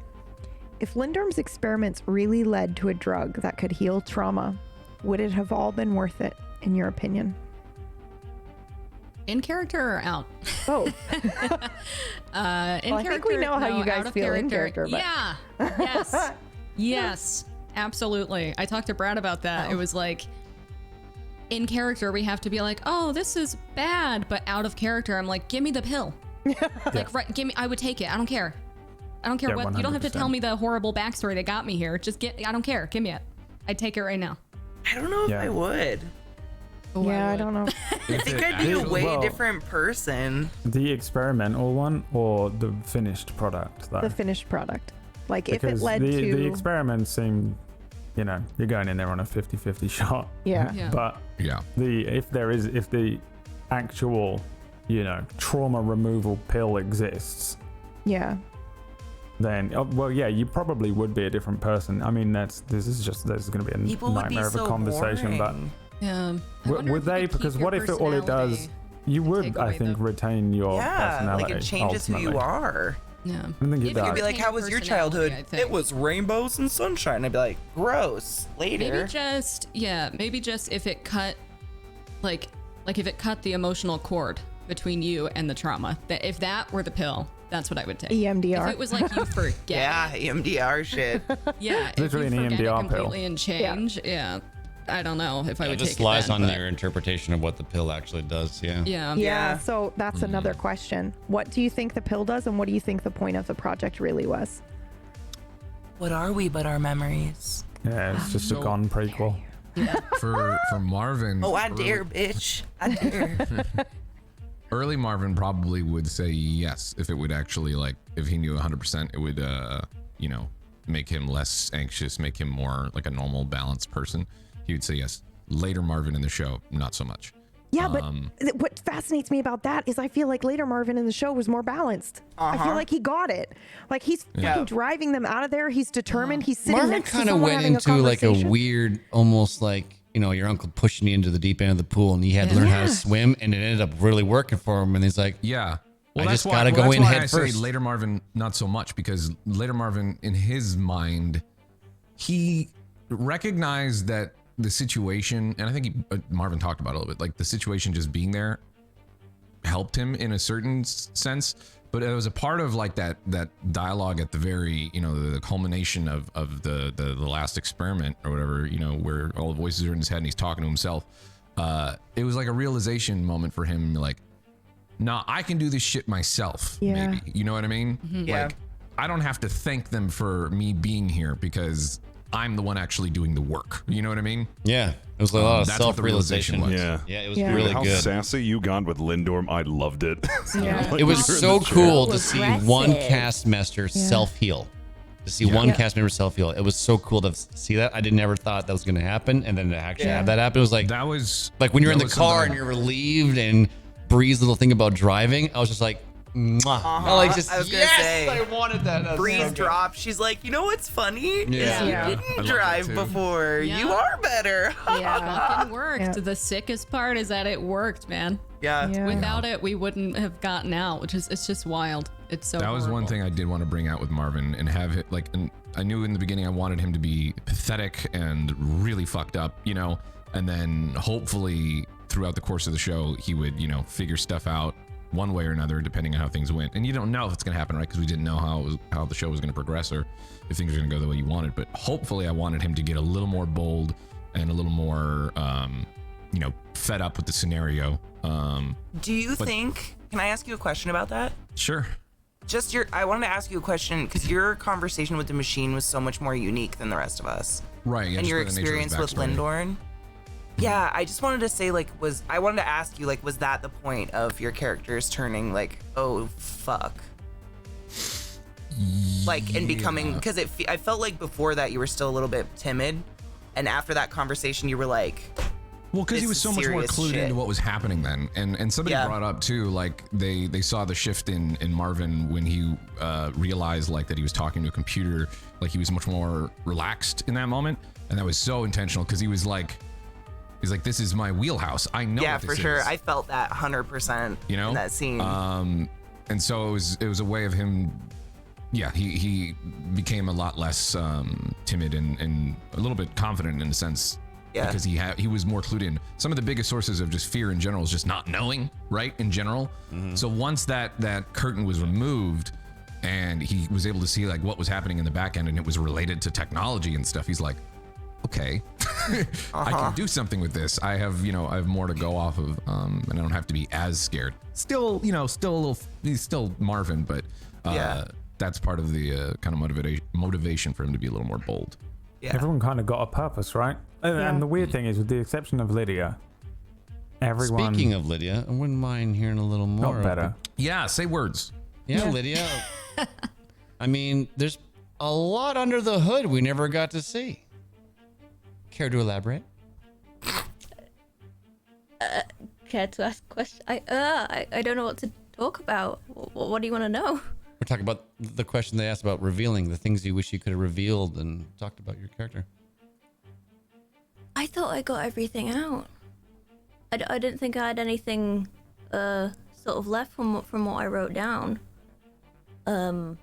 If Lindorm's experiments really led to a drug that could heal trauma, would it have all been worth it, in your opinion? In character or out? Both. I think we know how you guys feel in character, but Yeah. Yes. Yes. Absolutely. I talked to Brad about that. It was like, in character, we have to be like, oh, this is bad, but out of character, I'm like, give me the pill. Like, right, give me. I would take it. I don't care. I don't care Yeah, what. You don't have to 100%. tell me the horrible backstory that got me here. Just get. I don't care. Give me it. I'd take it right now. I don't know if Yeah. I would. Oh, yeah, I would. don't know. I think I'd be a way Well- different person. The experimental one or the finished product, though? The finished product. Like, if it Because led the to... experiments seem, you know, you're going in there on a 50-50 shot. Yeah. Yeah. But Yeah. if the actual, you know, trauma removal pill exists, Yeah. then well, yeah, you probably would be a different person. I mean, there's going to be a People would be nightmare of a so conversation, boring. Yeah. I wonder would if you they? could keep Because your what if all it does? personality. You take would, I away think, the- retain your Yeah, personality. like it changes who you ultimately. are. Yeah. I don't think it If does. You'd be like, retain how was your personality, childhood? I think. It was rainbows and sunshine. I'd be like, gross. Later. Maybe just if it cut, like if it cut the emotional cord between you and the trauma, that if that were the pill, that's what I would take. EMDR. If it was like you forget. Yeah, EMDR shit. Yeah. Literally if you an forget it EMDR pill. completely and change. Yeah. I don't know if I It would just take it lies then, on but- your interpretation of what the pill actually does. Yeah. Yeah. Yeah, so that's another question. What do you think the pill does, and what do you think the point of the project really was? What are we but our memories? Yeah, it's just a So- Gone prequel. For Marvin. Oh, I dare, bitch. I dare. Early Marvin probably would say yes if it would actually, like, if he knew 100%, it would, you know, make him less anxious, make him more like a normal, balanced person. He would say yes. Later Marvin in the show, not so much. Yeah, but what fascinates me about that is I feel like later Marvin in the show was more balanced. I feel like he got it. Like he's fucking driving them out of there. He's determined. He's sitting Marvin next to kind of someone went having into like a conversation. weird, almost like, you know, your uncle pushing you into the deep end of the pool and he had to learn how to swim and it ended up really working for him. And he's like, Yeah. Well, I that's just why, gotta go that's in why head I say first. later Marvin, not so much, because later Marvin, in his mind, he recognized that the situation, and I think Marvin talked about it a little bit, like the situation just being there helped him in a certain sense, but it was a part of like that dialogue at the very, you know, the culmination of the last experiment or whatever, you know, where all the voices are in his head and he's talking to himself. It was like a realization moment for him, like, nah, I can do this shit myself. Yeah. Maybe, you know what I mean? Yeah. Like, I don't have to thank them for me being here because I'm the one actually doing the work. You know what I mean? yeah, it was a lot of That's what the self-realization. realization was. Yeah. Yeah, it was Yeah. really How good. sassy you got with Lindorm. I loved it. Yeah. It was Like, so cool to see one Aggressive. cast member self-heal. To see one cast member self-heal. It was so cool to see that. I never thought that was going to happen. And then to actually have that happen, it was like, That was like when you're in that the was car something and you're relieved and Bree's little thing about driving, I was just like, mwah. I like just, I was gonna yes, say, I wanted that. That was Breeze so good. dropped. She's like, you know what's funny? Yeah. Is Yeah. you I didn't love drive that too. before. Yeah. You are better. Yeah. Fucking worked. Yeah. The sickest part is that it worked, man. Yeah. Yeah. Without it, we wouldn't have gotten out, which is, it's just wild. It's so that was one horrible. thing I did want to bring out with Marvin and have it like, and I knew in the beginning I wanted him to be pathetic and really fucked up, you know, and then hopefully throughout the course of the show he would, you know, figure stuff out one way or another depending on how things went. And you don't know if it's going to happen, right? Because we didn't know how the show was going to progress or if things were going to go the way you wanted. But hopefully I wanted him to get a little more bold and a little more, you know, fed up with the scenario. Do you think? Can I ask you a question about that? Sure. I wanted to ask you a question because your conversation with the machine was so much more unique than the rest of us. Right. Yeah, And just your by the nature of his experience with backstory. Lindorn. Yeah, I just wanted to say, like, I wanted to ask you, like, was that the point of your characters turning, like, oh, fuck? Like, and becoming, because I felt like before that you were still a little bit timid. And after that conversation, you were like, Well, because he This was is so much more serious clued shit. into what was happening then, and somebody Yeah. brought up too, like they saw the shift in Marvin when he realized like that he was talking to a computer, like he was much more relaxed in that moment, and that was so intentional because he's like, this is my wheelhouse. I know. Yeah, what for this sure. is. I felt that 100%. You know, in that scene. And so it was a way of him. Yeah, he became a lot less timid and a little bit confident in a sense. Yeah. Because he was more clued in. Some of the biggest sources of just fear in general is just not knowing, right? In general. So once that curtain was removed and he was able to see like what was happening in the back end and it was related to technology and stuff, he's like, okay, I can do something with this. I have more to go off of, and I don't have to be as scared. Still a little, he's still Marvin, but that's part of the kind of motivation for him to be a little more bold. Yeah. Everyone kind of got a purpose, right? And the weird thing is, with the exception of Lydia, everyone Speaking of Lydia, I wouldn't mind hearing a little more. got better. Yeah, say words. Yeah, Lydia. I mean, there's a lot under the hood we never got to see. Care to elaborate? Care to ask a question? I don't know what to talk about. What do you want to know? We're talking about the question they asked about revealing, the things you wish you could have revealed and talked about your character. I thought I got everything out. I didn't think I had anything sort of left from what I wrote down. Sorry,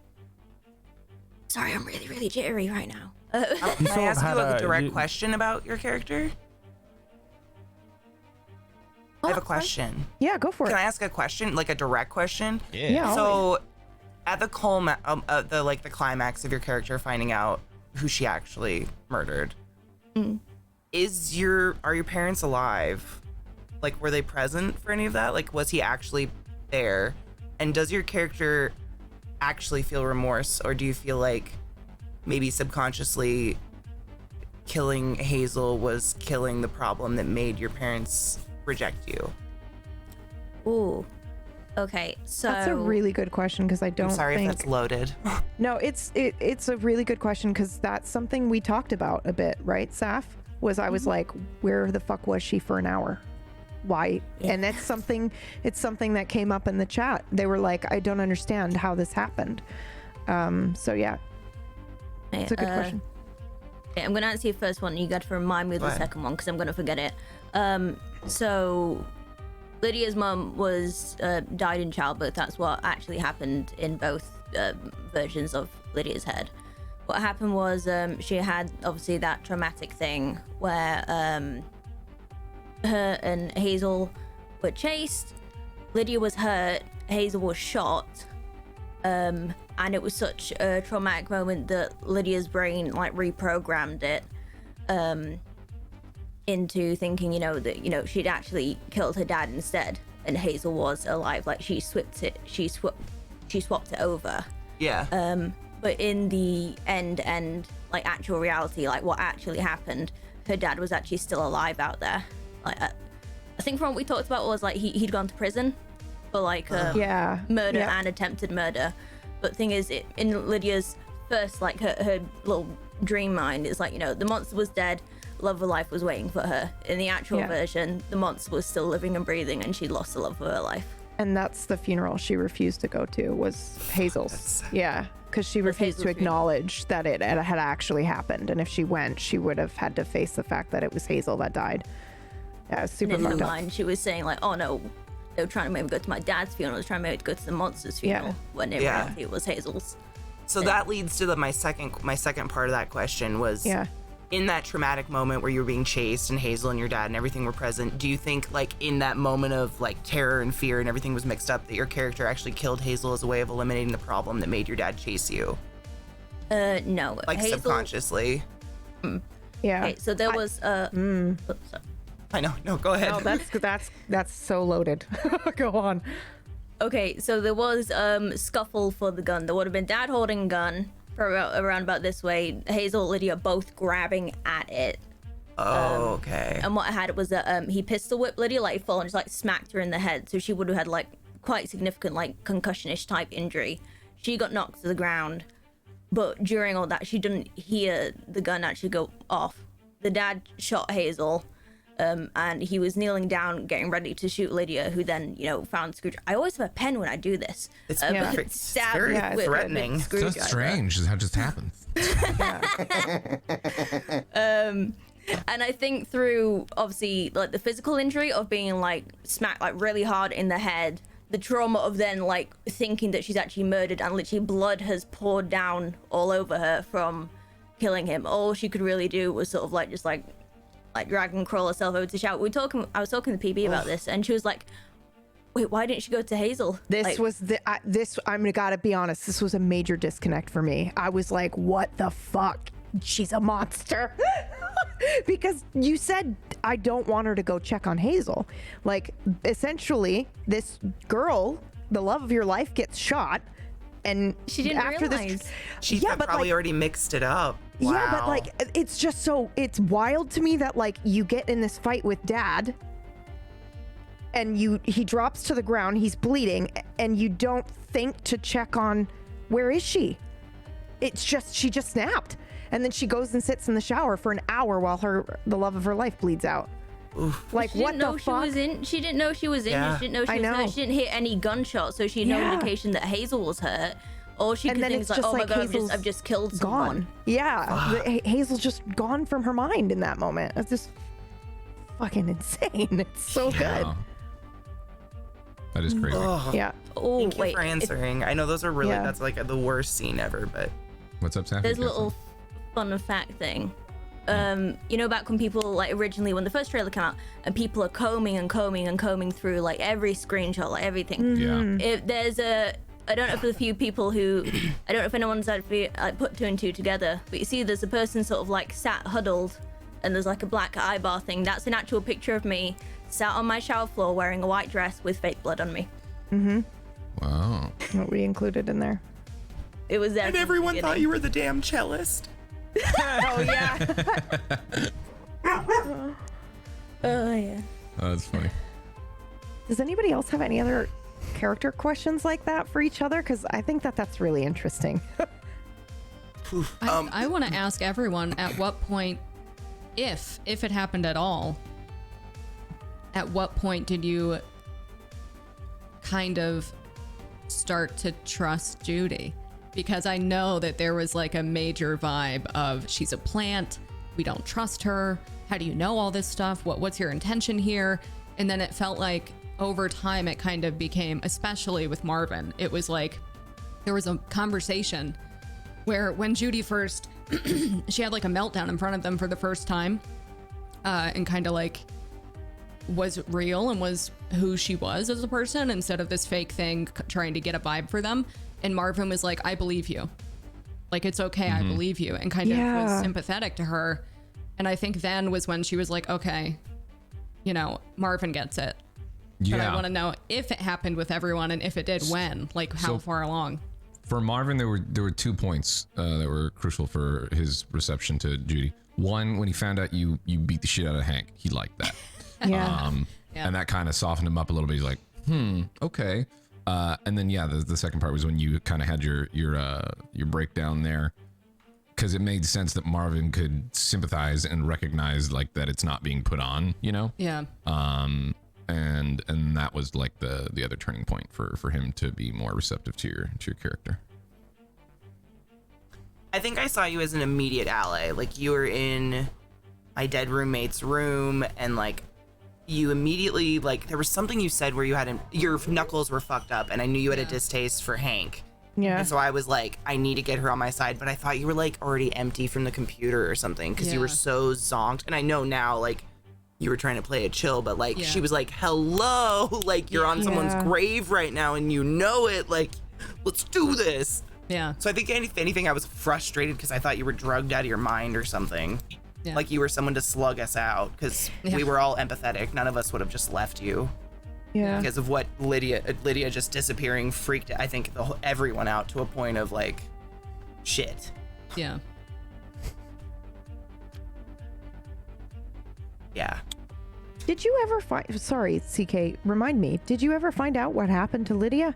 I'm really jittery right now. Can I ask you a direct question about your character? I have a question. Yeah, go for Can it. I ask a question, like a direct question? Yeah, So, at the the climax of your character finding out who she actually murdered, are your parents alive? Like, were they present for any of that? Like, was he actually there? And does your character actually feel remorse, or do you feel like maybe subconsciously killing Hazel was killing the problem that made your parents reject you? Ooh. Okay, so That's a really good question because I don't I'm sorry think if that's loaded. No, it's a really good question because that's something we talked about a bit, right, Saf? I was like, where the fuck was she for an hour? Why? And it's something that came up in the chat. They were like, I don't understand how this happened. So yeah, it's a good question. Okay, I'm gonna answer your first one. You got to remind me of the second one because I'm gonna forget it. So Lydia's mum was died in childbirth. That's what actually happened in both versions of Lydia's head. What happened was she had obviously that traumatic thing where her and Hazel were chased. Lydia was hurt. Hazel was shot. And it was such a traumatic moment that Lydia's brain like reprogrammed it into thinking, that she'd actually killed her dad instead, and Hazel was alive. Like she swapped it over. Yeah. But in the end, like actual reality, like what actually happened, her dad was actually still alive out there. Like I think from what we talked about was like he'd gone to prison for like murder and attempted murder. But the thing is, in Lydia's first, like her little dream mind, it's like, the monster was dead, love of life was waiting for her. In the actual version, the monster was still living and breathing, and she lost the love of her life. And that's the funeral she refused to go to, was Hazel's. Yeah, because she refused to acknowledge that it had actually happened. And if she went, she would have had to face the fact that it was Hazel that died. Yeah, it's super and in fucked her up. mind, she was saying like, oh no, they were trying to make me go to my dad's funeral, they were trying to make me go to the monster's funeral, when in reality it was Hazel's. So that leads to my second part of that question was, in that traumatic moment where you were being chased and Hazel and your dad and everything were present, do you think like in that moment of like terror and fear and everything was mixed up, that your character actually killed Hazel as a way of eliminating the problem that made your dad chase you? No. Like Hazel, subconsciously? Yeah. Okay, so there was oops, sorry. I know. No, go ahead. No, that's so loaded. Go on. Okay, so there was scuffle for the gun. There would have been Dad holding a gun for around about this way. Hazel and Lydia both grabbing at it. Oh, okay. And what I had was that he pistol whipped Lydia, like full, and just like smacked her in the head. So she would have had like quite significant like concussion-ish type injury. She got knocked to the ground, but during all that she didn't hear the gun actually go off. The dad shot Hazel. And he was kneeling down, getting ready to shoot Lydia, who then, found Screwdriver. I always have a pen when I do this. It's perfect. Stab Very with a big threatening. It's so strange how it just happened. And I think through, obviously, like the physical injury of being like smacked like really hard in the head, the trauma of then like thinking that she's actually murdered and literally blood has poured down all over her from killing him. All she could really do was sort of like just like drag and crawl herself over to shout. I was talking to PB about this, and she was like, "Wait, why didn't she go to Hazel?" I'm gotta be honest. This was a major disconnect for me. I was like, "What the fuck? She's a monster." Because you said I don't want her to go check on Hazel. Like, essentially, this girl, the love of your life, gets shot, and she didn't realize. She probably already mixed it up. Wow. Yeah, but like, it's just so, it's wild to me that like you get in this fight with Dad, and he drops to the ground, he's bleeding, and you don't think to check on where is she? It's just, she just snapped. And then she goes and sits in the shower for an hour while the love of her life bleeds out. Oof. Like, what the fuck? She didn't know she was in. Yeah. She didn't know she was hurt. She didn't hear any gunshots, so she had no indication that Hazel was hurt. All she could think was like, oh my god, I've just killed someone. Gone. Yeah, Hazel's just gone from her mind in that moment. It's just fucking insane. It's so good. That is crazy. Yeah. Oh, Thank you for answering. I know those are really, that's like the worst scene ever, but. What's up, Sam? There's a little fun fact thing. Back when people, like, originally when the first trailer came out, and people are combing through, like, every screenshot, like, everything. Yeah. If there's I don't know if there's a few people who, I don't know if anyone's actually put two and two together, but you see there's a person sort of like sat huddled, and there's like a black eye bar thing. That's an actual picture of me sat on my shower floor wearing a white dress with fake blood on me. Mm-hmm. Wow. What we included in there. It was there. And everyone thought you were the damn cellist. Oh yeah. Oh yeah. Oh, that's funny. Does anybody else have any other character questions like that for each other? Because I think that's really interesting. I want to ask everyone, at what point, if it happened at all, at what point did you kind of start to trust Judy? Because I know that there was like a major vibe of, she's a plant, we don't trust her, how do you know all this stuff, what's your intention here? And then it felt like over time it kind of became, especially with Marvin, it was like there was a conversation where when Judy first she had like a meltdown in front of them for the first time, and kind of like was real and was who she was as a person instead of this fake thing trying to get a vibe for them. And Marvin was like, I believe you, like, it's okay, I believe you, and kind of was sympathetic to her. And I think then was when she was like, okay, Marvin gets it. But I want to know if it happened with everyone, and if it did, when, like, how far along. For Marvin, there were 2 points that were crucial for his reception to Judy. One, when he found out you beat the shit out of Hank, he liked that. And that kind of softened him up a little bit. He's like, okay. And then the second part was when you kind of had your breakdown there, because it made sense that Marvin could sympathize and recognize like that it's not being put on, Yeah. And that was like the other turning point for him to be more receptive to your character. I think I saw you as an immediate ally. Like, you were in my dead roommate's room, and like you immediately, like, there was something you said where you had your knuckles were fucked up, and I knew you had a distaste for Hank. Yeah. And so I was like, I need to get her on my side, but I thought you were like already empty from the computer or something, because you were so zonked. And I know now, like, you were trying to play it chill, but like she was like, hello, like, you're on someone's grave right now and you know it, like, let's do this. Yeah. So I think if anything, I was frustrated because I thought you were drugged out of your mind or something. Yeah. Like you were someone to slug us out, because we were all empathetic. None of us would have just left you. Yeah. Because of what Lydia just disappearing freaked, I think, everyone out to a point of like, shit. Yeah. Yeah. Did you ever find, sorry, CK, remind me, did you ever find out what happened to Lydia?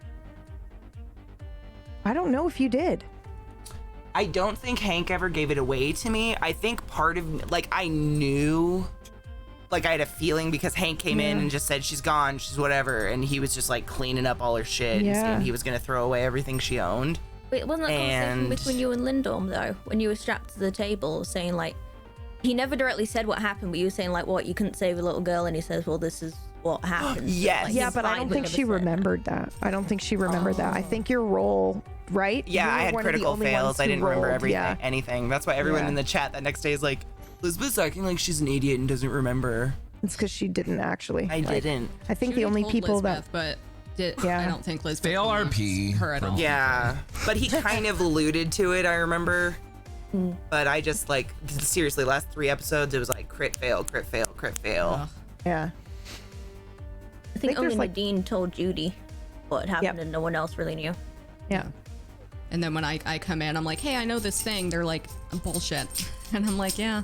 I don't know if you did. I don't think Hank ever gave it away to me. I think part of, like, I knew like I had a feeling because Hank came in and just said she's gone, she's whatever, and he was just like cleaning up all her shit and saying he was gonna throw away everything she owned. Wait, wasn't that conversation between you and Lindorm though? When you were strapped to the table, saying like, he never directly said what happened, but you were saying like, what, you couldn't save a little girl, and he says, well, this is what happened. Yes. Like, Yeah, but I don't think she remembered that. I don't think she remembered that. I think your role, right? Yeah, I had critical fails. I didn't remember everything, anything. That's why everyone in the chat that next day is like, Elizabeth's acting like she's an idiot and doesn't remember. It's because she didn't actually. I didn't. I think Judy the only told people Lisbeth, but I don't think Lisbeth Fail believes RP her at all. Yeah, but he kind of alluded to it, I remember. But I just like, seriously, last 3 episodes, it was like crit fail, crit fail, crit fail. Ugh. Yeah. I think only there's, like- Nadine told Judy what happened, Yep. and no one else really knew. Yeah. And then when I come in, I'm like, hey, I know this thing. They're like, bullshit. And I'm like, yeah.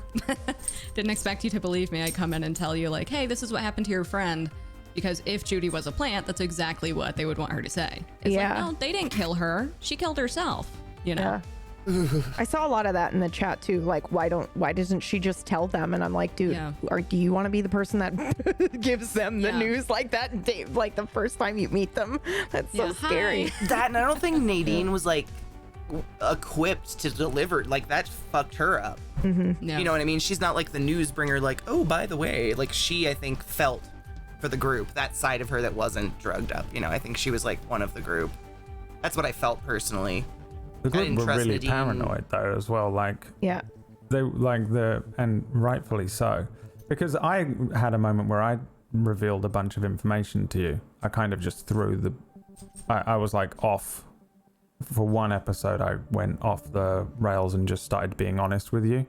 Didn't expect you to believe me. I come in and tell you like, hey, this is what happened to your friend. Because if Judy was a plant, that's exactly what they would want her to say. It's like, no, they didn't kill her. She killed herself. You know? Yeah. I saw a lot of that in the chat too. Like, why doesn't she just tell them? And I'm like, dude, do you want to be the person that gives them the news like that? Like the first time you meet them? That's so scary. That, and I don't think Nadine was like equipped to deliver. Like that fucked her up. Yeah. You know what I mean? She's not like the news bringer. Like, oh, by the way, like she, I think, felt for the group, that side of her that wasn't drugged up. You know, I think she was like one of the group. That's what I felt personally. The I group didn't were trust really Nadine. paranoid though as well. Like Yeah. they and rightfully so, because I had a moment where I revealed a bunch of information to you. I kind of just threw I was like off for one episode. I went off the rails and just started being honest with you.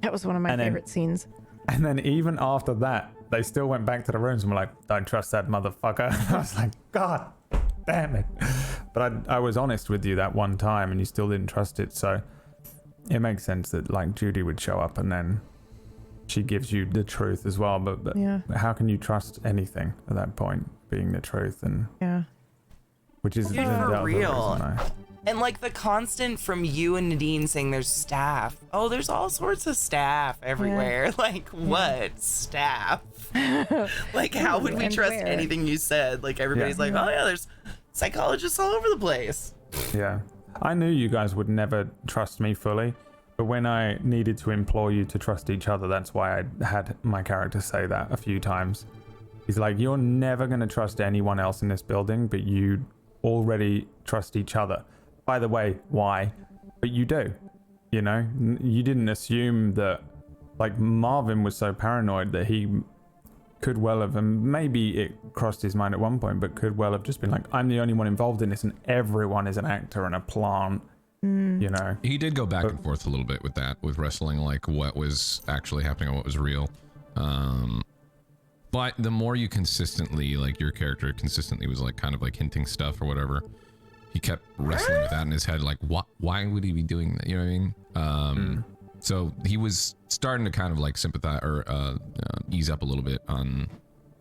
That was one of my favorite scenes. And then even after that, they still went back to the rooms and were like, don't trust that motherfucker. I was like, God damn it. But I was honest with you that one time and you still didn't trust it. So it makes sense that like Judy would show up and then she gives you the truth as well. But how can you trust anything at that point being the truth? And which is the other real. reason And like the constant from you and Nadine saying there's staff. Oh, there's all sorts of staff everywhere. Like what staff? Like how would we trust anything you said? Like everybody's like, oh yeah, there's psychologists all over the place. Yeah. I knew you guys would never trust me fully, but when I needed to implore you to trust each other, that's why I had my character say that a few times. He's like, you're never going to trust anyone else in this building, but you already trust each other. By the way, why? But you do. You know, you didn't assume that, like Marvin was so paranoid that he could well have, and maybe it crossed his mind at one point, but could well have just been like, I'm the only one involved in this and everyone is an actor and a plant, you know. He did go back and forth a little bit with that, with wrestling, like what was actually happening and what was real. But the more you consistently, like your character consistently was like kind of like hinting stuff or whatever, he kept wrestling with that in his head, like why would he be doing that? You know what I mean? So he was starting to kind of like sympathize or ease up a little bit on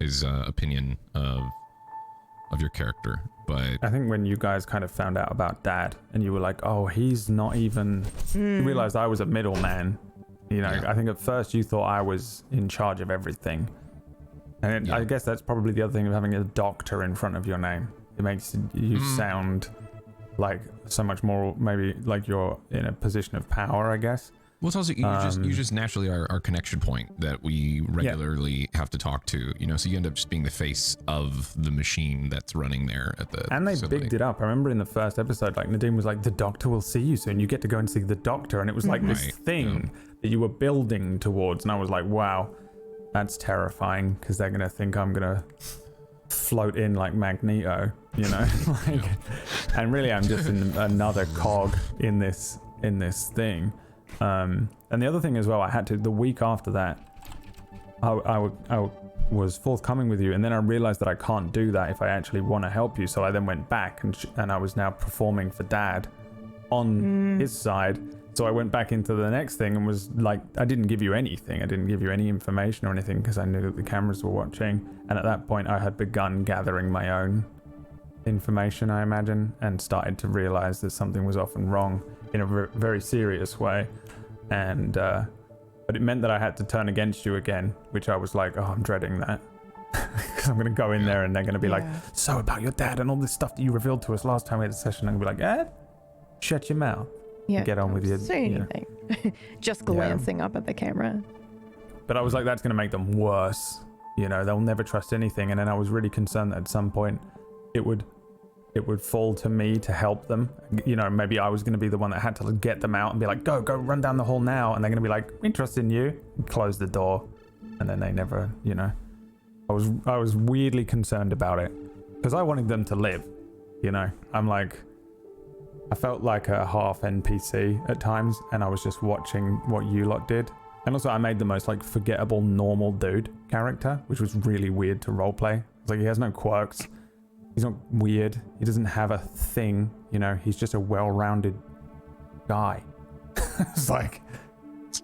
his opinion of your character. But I think when you guys kind of found out about Dad and you were like, oh, he's not even, you realized I was a middleman. You know, I think at first you thought I was in charge of everything. And I guess that's probably the other thing of having a doctor in front of your name. It makes you sound like so much more, maybe like you're in a position of power, I guess. Well, it's also you just naturally are our connection point that we regularly have to talk to, you know. So you end up just being the face of the machine that's running there at the. And they facility. bigged it up. I remember in the first episode, like Nadine was like, "The doctor will see you soon. You get to go and see the doctor," and it was like this thing that you were building towards. And I was like, "Wow, that's terrifying," because they're gonna think I'm gonna float in like Magneto, you know. Like, and really, I'm just another cog in this thing. And the other thing as well, I had to, the week after that, I was forthcoming with you, and then I realized that I can't do that if I actually want to help you. So I then went back and I was now performing for Dad on his side. So I went back into the next thing and was like, I didn't give you anything. I didn't give you any information or anything because I knew that the cameras were watching. And at that point, I had begun gathering my own information, I imagine, and started to realize that something was often wrong in a very serious way. And but but it meant that I had to turn against you again, which I was like, oh, I'm dreading that. Because I'm going to go in there and they're going to be like, so about your dad and all this stuff that you revealed to us last time we had a session. I'm going to be like, shut your mouth. Yeah. Get on with your... Say anything. Just glancing up at the camera. But I was like, that's going to make them worse. You know, they'll never trust anything. And then I was really concerned that at some point it would fall to me to help them. You know, maybe I was going to be the one that had to get them out and be like, go run down the hall now. And they're going to be like, we trust in you. And close the door. And then they never, you know. I was weirdly concerned about it because I wanted them to live. You know, I felt like a half NPC at times, and I was just watching what you lot did. And also I made the most like forgettable normal dude character, which was really weird to roleplay. It's like he has no quirks. He's not weird. He doesn't have a thing, you know, he's just a well-rounded guy. It's like,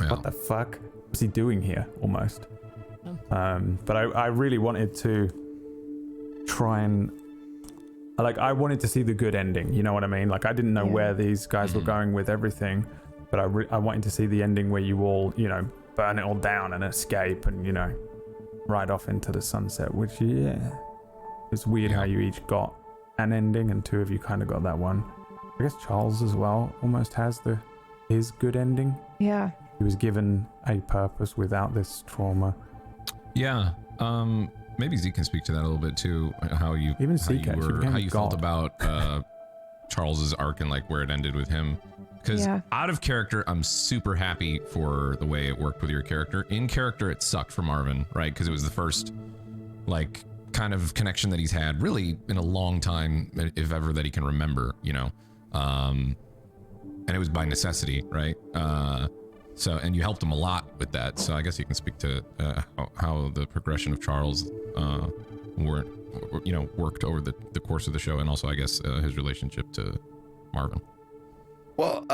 what the fuck was he doing here almost? But I really wanted to try and I wanted to see the good ending, you know what I mean? Like I didn't know where these guys were going with everything, but I wanted to see the ending where you all, you know, burn it all down and escape and, you know, ride off into the sunset, which it's weird how you each got an ending and two of you kind of got that one. I guess Charles as well almost has his good ending. Yeah. He was given a purpose without this trauma. Yeah. Maybe Z can speak to that a little bit too. How you felt about Charles's arc and like where it ended with him. Because out of character, I'm super happy for the way it worked with your character. In character, it sucked for Marvin, right? Because it was the first like kind of connection that he's had really in a long time, if ever that he can remember, you know. And it was by necessity, right? So, and you helped him a lot with that. So I guess you can speak to how the progression of Charles worked over the course of the show, and also I guess his relationship to Marvin. Well,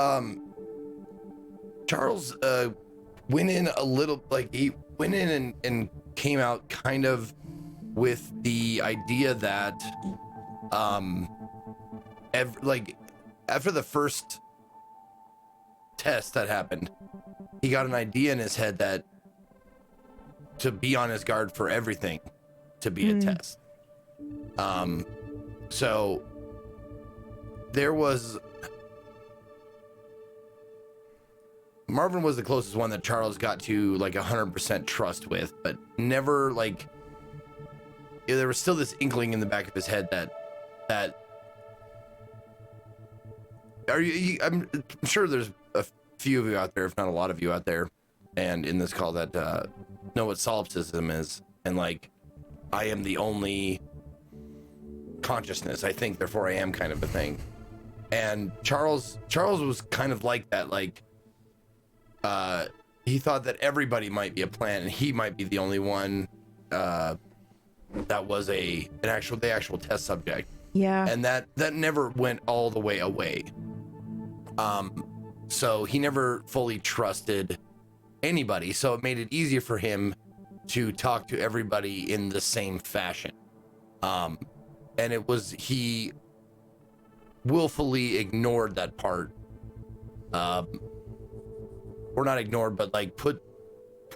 Charles went in a little, like he went in and came out kind of with the idea that after the first test that happened, he got an idea in his head that to be on his guard for everything to be a test. So there was Marvin was the closest one that Charles got to like 100% trust with, but never like there was still this inkling in the back of his head that I'm sure there's a few of you out there, if not a lot of you out there, and in this call that know what solipsism is, and like I am the only consciousness, I think, therefore I am kind of a thing. And Charles was kind of like that, like he thought that everybody might be a plant and he might be the only one that was the actual test subject. Yeah. And that never went all the way away. So he never fully trusted anybody. So it made it easier for him to talk to everybody in the same fashion. And he willfully ignored that part. Or not ignored, but like put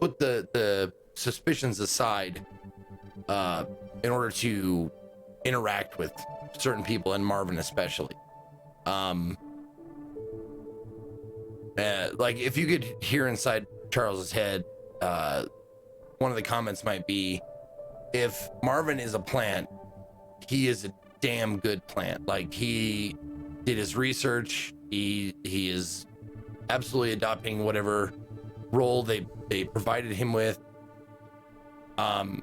the suspicions aside in order to interact with certain people, and Marvin especially. Like if you could hear inside Charles's head, one of the comments might be, if Marvin is a plant, he is a damn good plant. Like he did his research, he is absolutely adopting whatever role they provided him with. And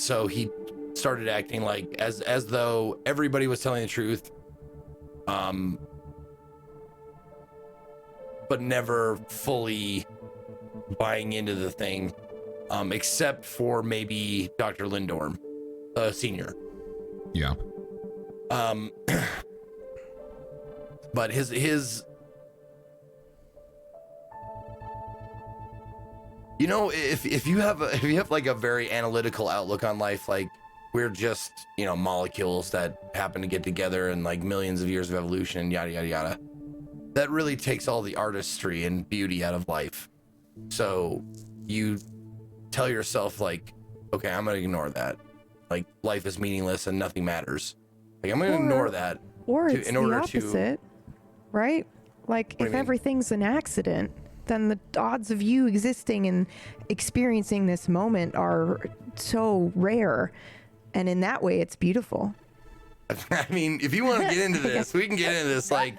so he started acting like as though everybody was telling the truth, but never fully buying into the thing, except for maybe Dr. Lindorm, Senior. Yeah. But his you know, if you have like a very analytical outlook on life, like we're just, you know, molecules that happen to get together in like millions of years of evolution, yada yada yada, that really takes all the artistry and beauty out of life. So you tell yourself like, okay, I'm gonna ignore that. Like life is meaningless and nothing matters. Like I'm gonna ignore that. Or it's the opposite, right? Like if everything's an accident, then the odds of you existing and experiencing this moment are so rare. And in that way, it's beautiful. I mean, if you want to get into this, we can get into this. Like,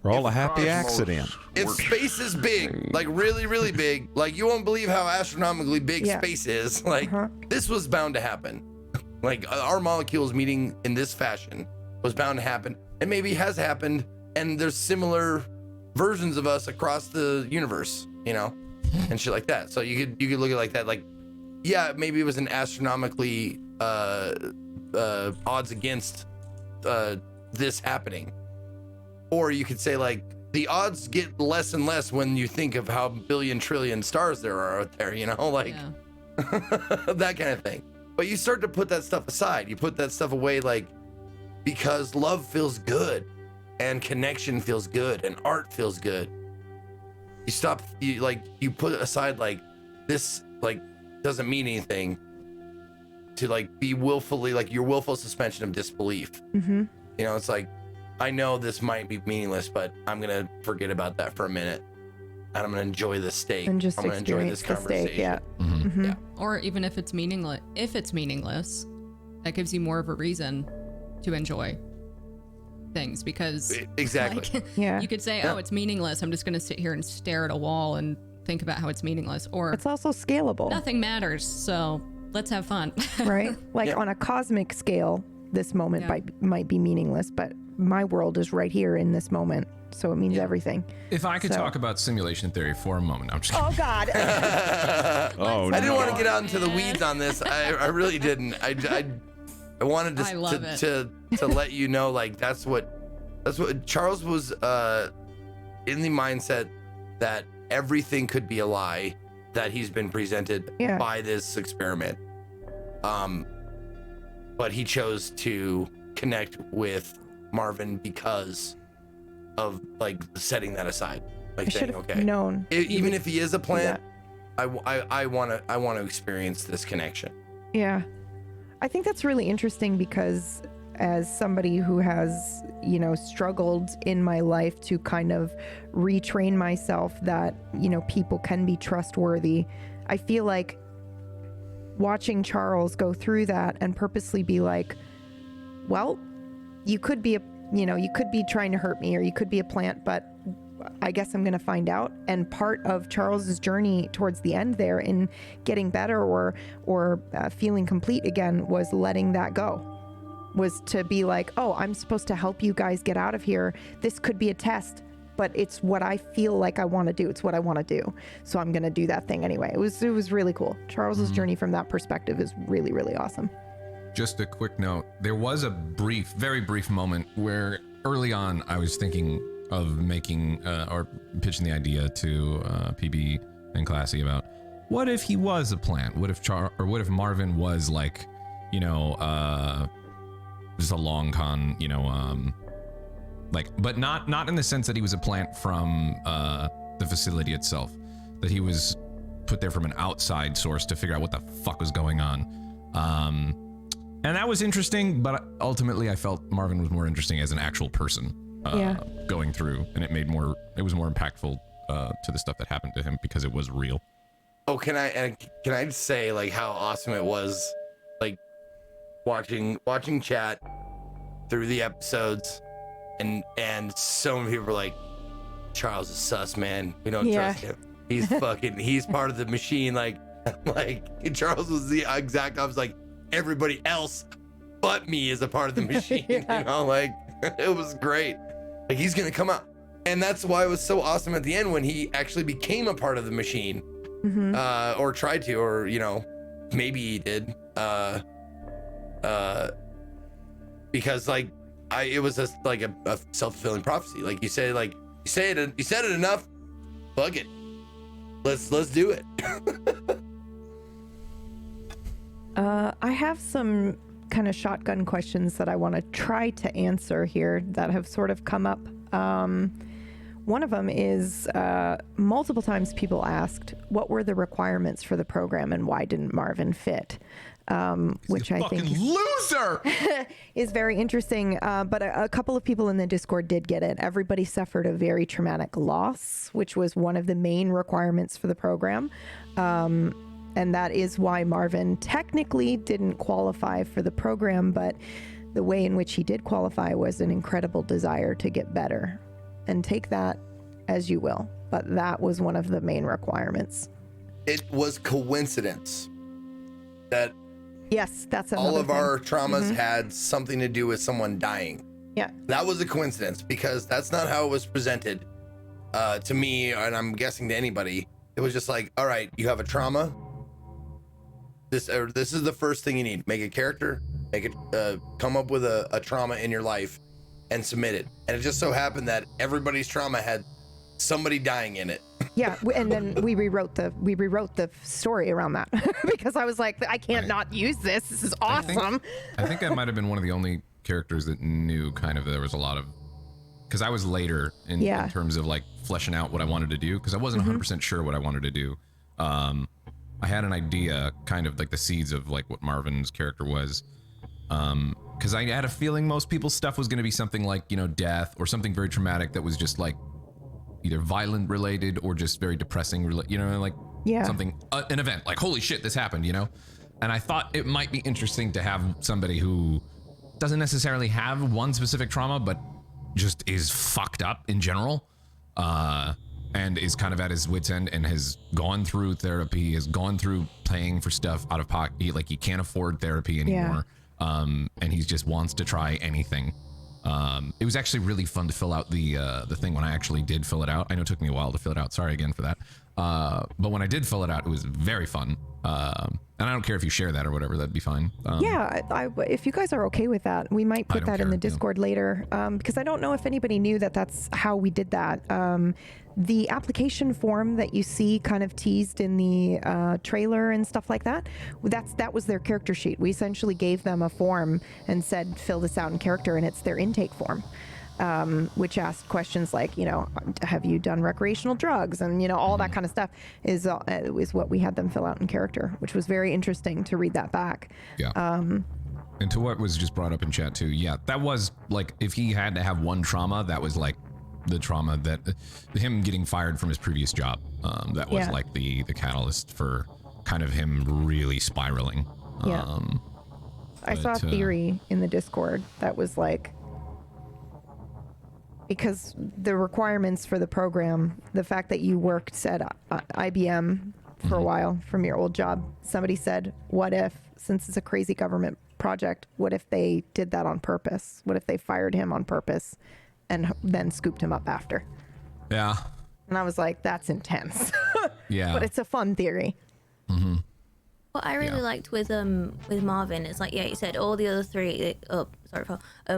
we're all a happy accident. If space is big, like really, really big, like you won't believe how astronomically big space is. Like, this was bound to happen. Like, our molecules meeting in this fashion was bound to happen, and maybe has happened. And there's similar versions of us across the universe, you know, and shit like that. So you could look at it like that. Like, yeah, maybe it was an astronomically odds against this happening, or you could say like the odds get less and less when you think of how billion trillion stars there are out there, you know, like that kind of thing. But you start to put that stuff aside. You put that stuff away, like, because love feels good and connection feels good and art feels good. You put aside like this, like, doesn't mean anything, to like be willfully, like your willful suspension of disbelief. You know, it's like, I know this might be meaningless, but I'm gonna forget about that for a minute, and I'm gonna enjoy this steak. And just I'm gonna enjoy this conversation. Steak, yeah. Yeah. Or even if it's meaningless, that gives you more of a reason to enjoy things, because exactly. Like, you could say, oh, it's meaningless. I'm just gonna sit here and stare at a wall and think about how it's meaningless. Or it's also scalable. Nothing matters, so let's have fun. Right? Like on a cosmic scale, this moment might be meaningless, but my world is right here in this moment, so it means everything. If I could talk about simulation theory for a moment, I'm just kidding. Oh God. I didn't want to get out into the weeds on this. I really didn't. I wanted to let you know, like, that's what Charles was in the mindset that everything could be a lie that he's been presented by this experiment. But he chose to connect with Marvin because of like setting that aside, like saying, okay, known. Even if he is a plant, I want to experience this connection. Yeah, I think that's really interesting, because as somebody who has, you know, struggled in my life to kind of retrain myself that, you know, people can be trustworthy, I feel like watching Charles go through that and purposely be like, well, you could be trying to hurt me, or you could be a plant, but I guess I'm going to find out. And part of Charles's journey towards the end there in getting better or feeling complete again was letting that go, was to be like, oh, I'm supposed to help you guys get out of here. This could be a test, but it's what I feel like I want to do. It's what I want to do. So I'm going to do that thing anyway. It was really cool. Charles's journey from that perspective is really, really awesome. Just a quick note. There was a very brief moment where early on I was thinking of making or pitching the idea to PB and Classy about, what if he was a plant? What if Marvin was like, you know, just a long con, you know, like, but not in the sense that he was a plant from the facility itself, that he was put there from an outside source to figure out what the fuck was going on. And that was interesting, but ultimately I felt Marvin was more interesting as an actual person going through, and it was more impactful to the stuff that happened to him because it was real. Oh, can I say like how awesome it was, like watching chat through the episodes, and so many people were like, Charles is sus, man. We don't trust him. He's he's part of the machine. Like Charles was the exact opposite. Like, everybody else but me is a part of the machine. You know, like, it was great. Like, he's gonna come out, and that's why it was so awesome at the end when he actually became a part of the machine, or tried to, or, you know, maybe he did, because like it was a self-fulfilling prophecy. Like you say, like you said it enough, fuck it, let's do it. I have some kind of shotgun questions that I want to try to answer here that have sort of come up. One of them is multiple times people asked what were the requirements for the program and why didn't Marvin fit, which I think loser is very interesting. But a couple of people in the Discord did get it. Everybody suffered a very traumatic loss, which was one of the main requirements for the program. And that is why Marvin technically didn't qualify for the program, but the way in which he did qualify was an incredible desire to get better. And take that as you will, but that was one of the main requirements. It was coincidence that yes, that's all of thing. our traumas had something to do with someone dying. Yeah, that was a coincidence because that's not how it was presented to me, and I'm guessing to anybody. It was just like, all right, you have a trauma. This is the first thing you need. Make a character, make it come up with a trauma in your life and submit it. And it just so happened that everybody's trauma had somebody dying in it. Yeah, and then we rewrote the story around that because I was like, I can't not use this. This is awesome. I think I might have been one of the only characters that knew kind of there was a lot of, because I was later in terms of like fleshing out what I wanted to do, because I wasn't 100% sure what I wanted to do. I had an idea, kind of like the seeds of like what Marvin's character was. Because I had a feeling most people's stuff was going to be something like, you know, death or something very traumatic that was just like either violent related or just very depressing, you know, like something, an event like, holy shit, this happened, you know? And I thought it might be interesting to have somebody who doesn't necessarily have one specific trauma, but just is fucked up in general, and is kind of at his wit's end and has gone through therapy, has gone through paying for stuff out of pocket, like he can't afford therapy anymore. And he just wants to try anything. It was actually really fun to fill out the thing when I actually did fill it out. I know it took me a while to fill it out. Sorry again for that. But when I did fill it out, it was very fun. And I don't care if you share that or whatever, that'd be fine. If you guys are okay with that, we might put that in the Discord later, because I don't know if anybody knew that that's how we did that. The application form that you see kind of teased in the trailer and stuff like that, that was their character sheet. We essentially gave them a form and said, fill this out in character, and it's their intake form. Which asked questions like, you know, have you done recreational drugs? And, you know, all that kind of stuff is what we had them fill out in character, which was very interesting to read that back. Yeah. And to what was just brought up in chat too. Yeah, that was like, if he had to have one trauma, that was like the trauma that him getting fired from his previous job. That was like the catalyst for kind of him really spiraling. Yeah. I saw a theory in the Discord that was like, because the requirements for the program, the fact that you worked at IBM for a while from your old job, somebody said, what if, since it's a crazy government project, what if they did that on purpose? What if they fired him on purpose and then scooped him up after? Yeah. And I was like, that's intense. Yeah. But it's a fun theory. Mm-hmm. What I really liked with Marvin is like, you said all the other three,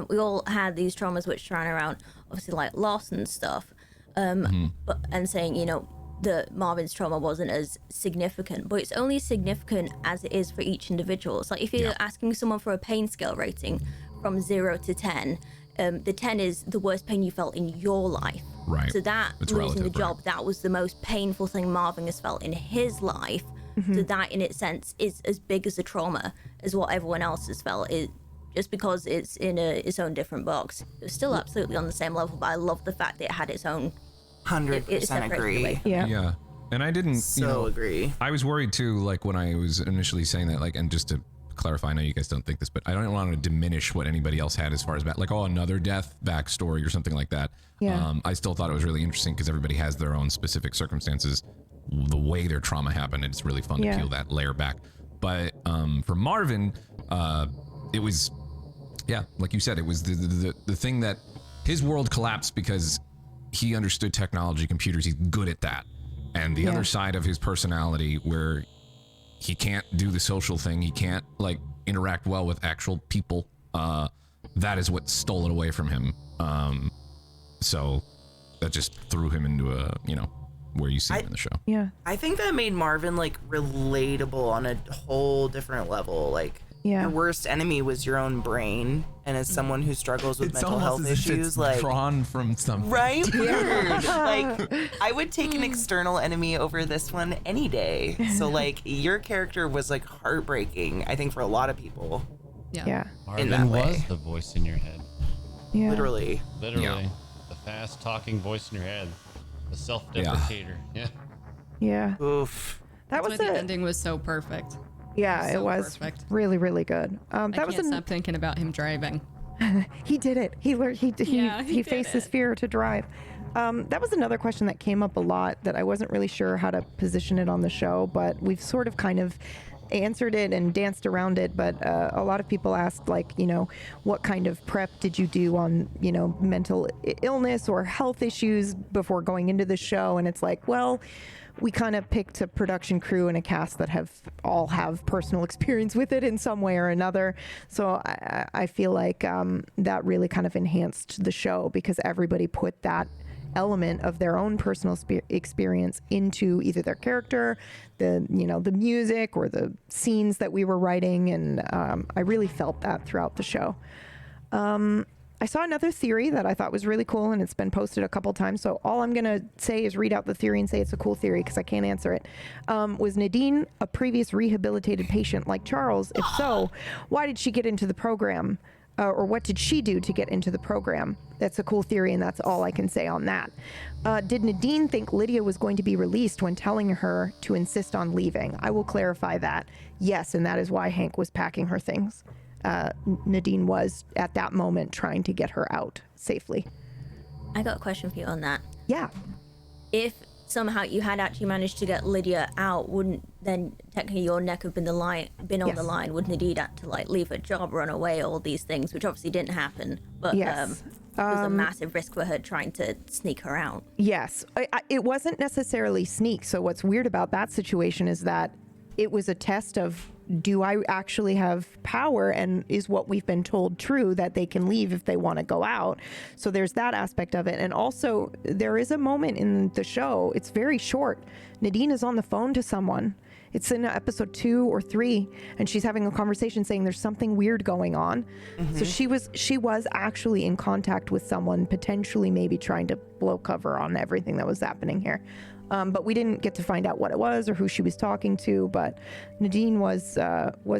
we all had these traumas which ran around, obviously like loss and stuff, but and saying, you know, that Marvin's trauma wasn't as significant, but it's only significant as it is for each individual. It's like if you're asking someone for a pain scale rating from 0 to 10, the 10 is the worst pain you felt in your life. Right. So that it's losing relative, the job, that was the most painful thing Marvin has felt in his life. So that in its sense is as big as a trauma as what everyone else has felt. It just because it's in its own different box. It's still absolutely on the same level, but I love the fact that it had its own. 100% agree. Yeah. And I didn't agree. I was worried too, like when I was initially saying that, like, and just to clarify, I know you guys don't think this, but I don't want to diminish what anybody else had as far as like, another death backstory or something like that. Yeah. I still thought it was really interesting because everybody has their own specific circumstances, the way their trauma happened, and it's really fun to peel that layer back. But for Marvin, it was, like you said, it was the thing that his world collapsed because he understood technology, computers, he's good at that. And the other side of his personality where he can't do the social thing, he can't like interact well with actual people, that is what stole it away from him. So that just threw him into a, where you see him in the show. Yeah. I think that made Marvin like relatable on a whole different level. Like Yeah. Your worst enemy was your own brain, and as someone who struggles with It's mental health almost as if issues, it's like drawn from something. right, weird. Like I would take an external enemy over this one any day. So like your character was like heartbreaking, I think, for a lot of people. Yeah. In that Marvin was way. the voice in your head. Yeah. Literally. Literally. Yeah. The fast talking voice in your head. The self-deprecator. Yeah. Yeah. Oof. That That's was why the a, ending was so perfect. yeah, it so was perfect. really, really good. I That was can't stop thinking about him driving. he did it. He learned. He Yeah, he did faced his it. fear to drive. That was another question that came up a lot that I wasn't really sure how to position it on the show, but we've sort of kind of answered it and danced around it. But a lot of people asked, like, you know, what kind of prep did you do on, you know, mental illness or health issues before going into the show? And it's like, well, we kind of picked a production crew and a cast that all have personal experience with it in some way or another. So I feel like that really kind of enhanced the show because everybody put that element of their own personal experience into either their character, the music, or the scenes that we were writing, and I really felt that throughout the show. I saw another theory that I thought was really cool, and it's been posted a couple times. So all I'm going to say is read out the theory and say it's a cool theory because I can't answer it. Was Nadine a previous rehabilitated patient like Charles? If so, why did she get into the program? Or what did she do to get into the program? That's a cool theory, and that's all I can say on that. Did Nadine think Lydia was going to be released when telling her to insist on leaving? I will clarify that. Yes, and that is why Hank was packing her things. Nadine was, at that moment, trying to get her out safely. I got a question for you on that. Yeah. If somehow you had actually managed to get Lydia out, wouldn't then technically your neck have been on Yes. the line? Would Nadine have to like leave her job, run away, all these things, which obviously didn't happen, but Yes. it was a massive risk for her trying to sneak her out. Yes. It wasn't necessarily sneak. So what's weird about that situation is that it was a test of, do I actually have power, and is what we've been told true, that they can leave if they want to go out? So there's that aspect of it. And also there is a moment in the show, it's very short. Nadine is on the phone to someone. It's in episode 2 or 3, and she's having a conversation saying there's something weird going on. So she was actually in contact with someone, potentially maybe trying to blow cover on everything that was happening here. But we didn't get to find out what it was or who she was talking to. But Nadine was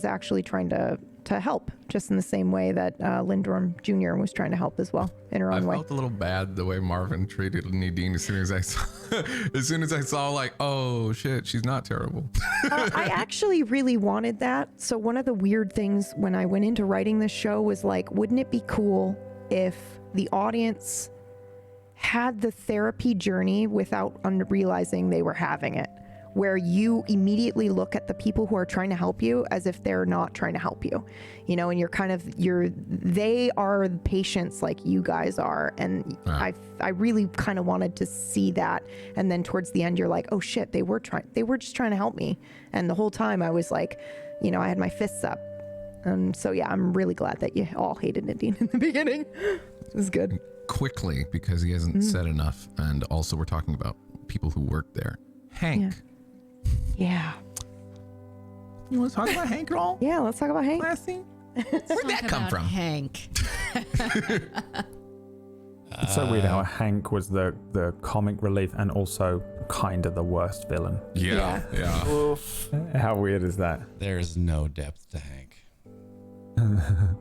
actually trying to help, just in the same way that Lindorm Jr. was trying to help as well, in her own way. I felt a little bad the way Marvin treated Nadine as soon as I saw, like, oh shit, she's not terrible. I actually really wanted that. So one of the weird things when I went into writing this show was like, wouldn't it be cool if the audience had the therapy journey without realizing they were having it, where you immediately look at the people who are trying to help you as if they're not trying to help you, you know, and they are the patients like you guys are. And I really kind of wanted to see that. And then towards the end, you're like, oh shit, they were just trying to help me. And the whole time I was like, you know, I had my fists up. And so, yeah, I'm really glad that you all hated Nadine in the beginning. It was good. Quickly, because he hasn't said enough, and also we're talking about people who work there. Hank. Yeah. You want to talk about Hank at all? Yeah, let's talk about Hank. Last scene? Where'd that come from? Hank. It's so weird how Hank was the comic relief and also kind of the worst villain. Yeah. Oof. How weird is that? There's no depth to Hank.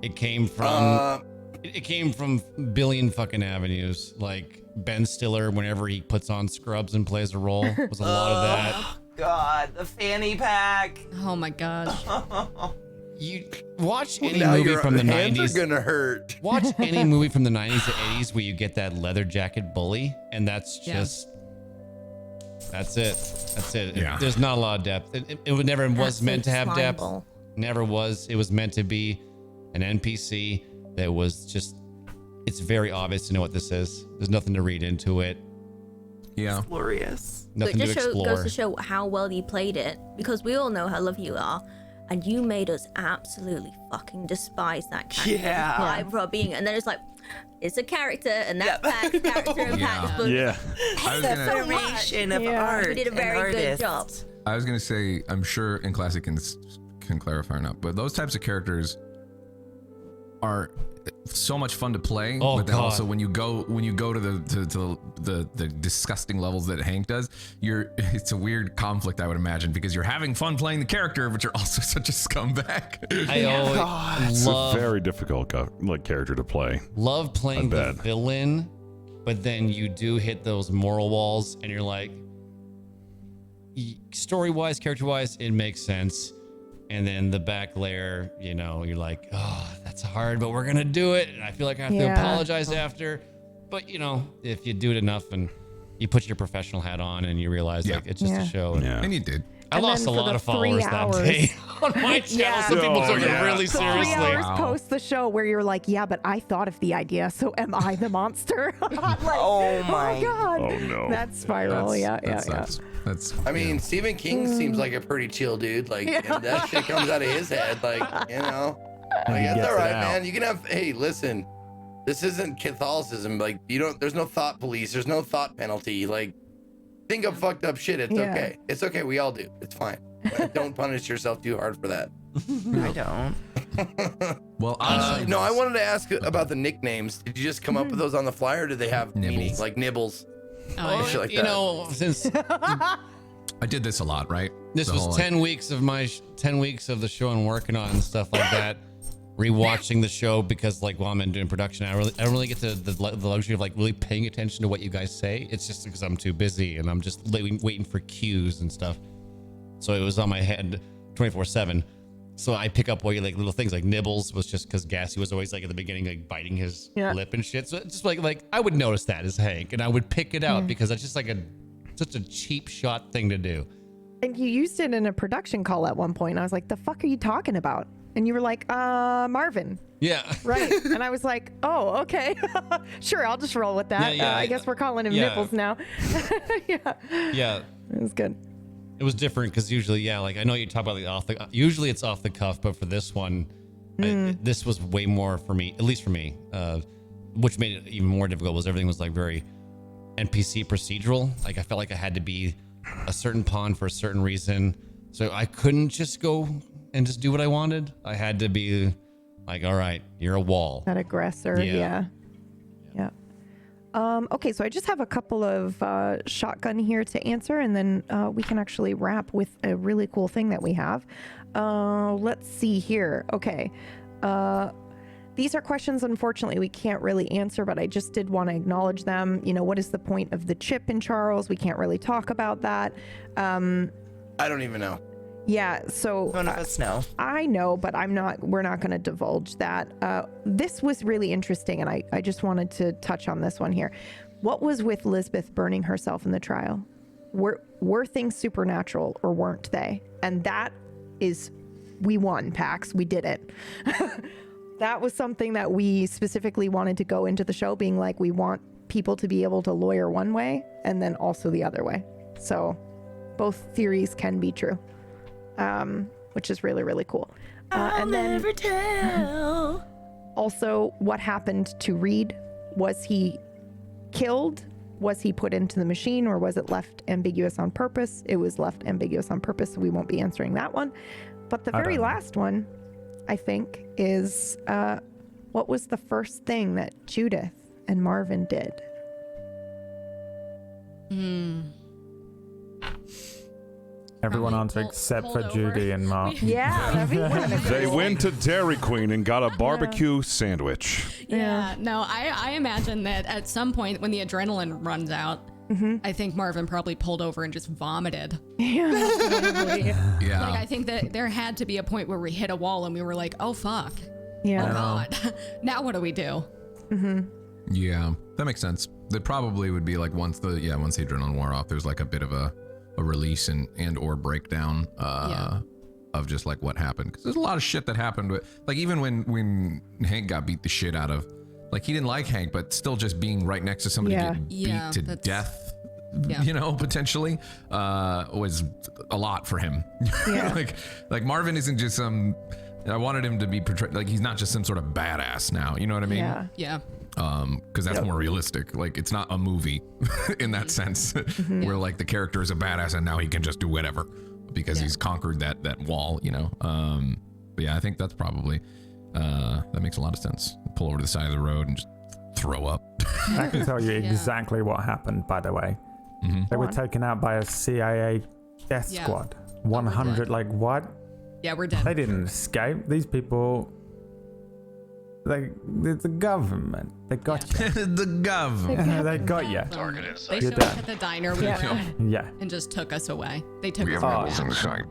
It came from it came from billion fucking avenues. Like Ben Stiller, whenever he puts on scrubs and plays a role, was a lot of that. God, the fanny pack. Oh my gosh. You watch any Now movie your from the hands 90s. are gonna hurt. Watch any movie from the 90s to 80s where you get that leather jacket bully, and that's just that's it. That's it. Yeah. There's not a lot of depth. It never was meant to have depth. Slimeball. Never was. It was meant to be an NPC that was just. It's very obvious to know what this is. There's nothing to read into it. Yeah. Glorious. Nothing But to it just explore. goes to show how well you played it, because we all know how lovely you are, and you made us absolutely fucking despise that character. Yeah. Like, for being, and then it's like, it's a character, and that's Pax's character and Pax, but Yeah. I was there's gonna- so much. Creation of Yeah. art. You did a and very good artists. job. I was gonna say, I'm sure, and Classic can can clarify or not, but those types of characters are so much fun to play. Oh, but then God. also when you go to the disgusting levels that Hank does, it's a weird conflict, I would imagine, because you're having fun playing the character, but you're also such a scumbag. I always It's love a very difficult character to play. love playing the bet. villain, but then you do hit those moral walls, and you're like, story-wise, character-wise, it makes sense. And then the back layer, you know, you're like, oh, that's hard, but we're gonna do it. And I feel like I have to apologize after. But you know, if you do it enough and you put your professional hat on and you realize like it's just a show. And And you did. I And lost a then for lot the of followers 3 that day on my channel. Some people took it really So seriously. 3 hours post the show where you're like, yeah, but I thought of the idea, so am I the monster? Like, Oh my. God. Oh no. That spiral, That sucks. That's. I mean, Stephen King seems like a pretty chill dude. Like, and that shit comes out of his head. Like, you know, like, he that's gets all it right, out. man. You can have. Hey, listen, this isn't Catholicism. Like, you don't. There's no thought police. There's no thought penalty. Like, think of fucked up shit. It's Yeah. okay. It's okay. We all do. It's fine. Don't punish yourself too hard for that. I don't. Well, No, I wanted to ask about the nicknames. Did you just come up with those on the fly, or did they have meaning, Nibbles. like nibbles? Oh, shit like you that. know, since I did this a lot, right? this The was whole, 10 weeks of 10 weeks of the show and working on and stuff like that, rewatching the show because like while I'm doing production, I don't really get the luxury of like really paying attention to what you guys say. It's just because I'm too busy and I'm just waiting for cues and stuff. So it was on my head 24/7. So I pick up like little things like nibbles was just because Gassy was always like at the beginning like biting his lip and shit. So it's just like I would notice that as Hank and I would pick it out because that's just like such a cheap shot thing to do. And you used it in a production call at one point. I was like, the fuck are you talking about? And you were like, Marvin. Yeah. Right. And I was like, oh, okay. Sure, I'll just roll with that. Yeah, I guess we're calling him yeah. Nipples now. Yeah. Yeah. It was good. It was different because usually, like I know you talk about usually it's off the cuff, but for this one, this was way more for me, at least for me, which made it even more difficult was everything was like very NPC procedural. Like I felt like I had to be a certain pawn for a certain reason. So I couldn't just go and just do what I wanted. I had to be like, all right, you're a wall. That aggressor. Yeah. Okay, so I just have a couple of shotgun here to answer, and then we can actually wrap with a really cool thing that we have. Let's see here. Okay. These are questions, unfortunately, we can't really answer, but I just did want to acknowledge them. You know, what is the point of the chip in Charles? We can't really talk about that. I don't even know. Yeah, so None of us know. I know, but we're not going to divulge that. This was really interesting, and I just wanted to touch on this one here. What was with Lisbeth burning herself in the trial? Were things supernatural or weren't they? And that is, we won, Pax. We did it. That was something that we specifically wanted to go into the show being like, we want people to be able to lawyer one way and then also the other way. So both theories can be true. Which is really, really cool. And then Never tell. also what happened to Reed. Was he killed? Was he put into the machine, or was it left ambiguous on purpose? It was left ambiguous on purpose, so we won't be answering that one. But the very last one, I think, is what was the first thing that Judith and Marvin did? Everyone Probably answered pull- except pulled for over. Judy and Mark. Yeah, that'd be kind of They cool. went to Dairy Queen and got a barbecue sandwich. Yeah. No, I imagine that at some point when the adrenaline runs out, I think Marvin probably pulled over and just vomited. Yeah, probably. Yeah. Like I think that there had to be a point where we hit a wall and we were like, oh fuck. Yeah. Oh god. Now what do we do? Yeah, that makes sense. There probably would be like once the adrenaline wore off, there's like a bit of a release and or breakdown of just like what happened. Because there's a lot of shit that happened with, like, even when Hank got beat the shit out of, like, he didn't like Hank, but still just being right next to somebody getting beat to death, you know, potentially was a lot for him. Yeah. like Marvin isn't just some, I wanted him to be portrayed like he's not just some sort of badass now, you know what I mean? Yeah. Yeah. Because that's more realistic. Like, it's not a movie in that sense where like the character is a badass and now he can just do whatever. because he's conquered that wall, you know. But yeah, I think that's probably that makes a lot of sense. Pull over to the side of the road and just throw up. I can tell you exactly what happened, by the way. They were taken out by a CIA death squad. 100, like what? Yeah, we're dead. They didn't escape. These people, it's the government. They got you. The government. They got you. They You're showed up dead. at the diner we were at Yeah. and just took us away. They took We us have away. rebels in sight.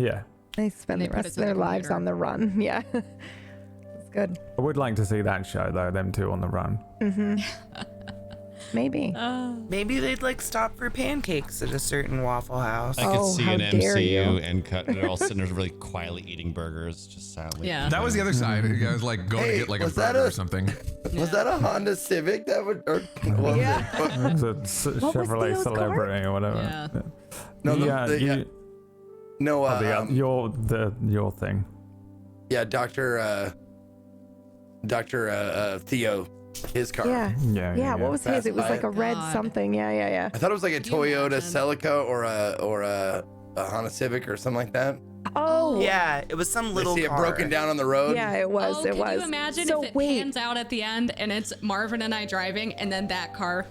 Yeah. They spend They the put rest us of in their the lives computer. on the run. Yeah. It's good. I would like to see that show though, them two on the run. Maybe. Maybe they'd like stop for pancakes at a certain Waffle House. I could Oh, see how an dare you. MCU and cut. They're all sitting there really quietly eating burgers, just silently. Yeah. That was the other side. You guys like going to Hey, get like a was that burger a- or something. Was that a Honda Civic that would? Or, what was Yeah. it? It's a What was Chevrolet Theo's car? celebrity or whatever. Yeah. No, no, your thing. yeah, Doctor Theo, his car. Yeah. Yeah. What was his? It was like a red God. something. Yeah. I thought it was like a you Toyota imagine? Celica or a Honda Civic or something like that. Oh. Yeah, it was some They little see it car. broken down on the road. Yeah, it was. Oh, it can was. you imagine so if it wait. pans out at the end and it's Marvin and I driving and then that car?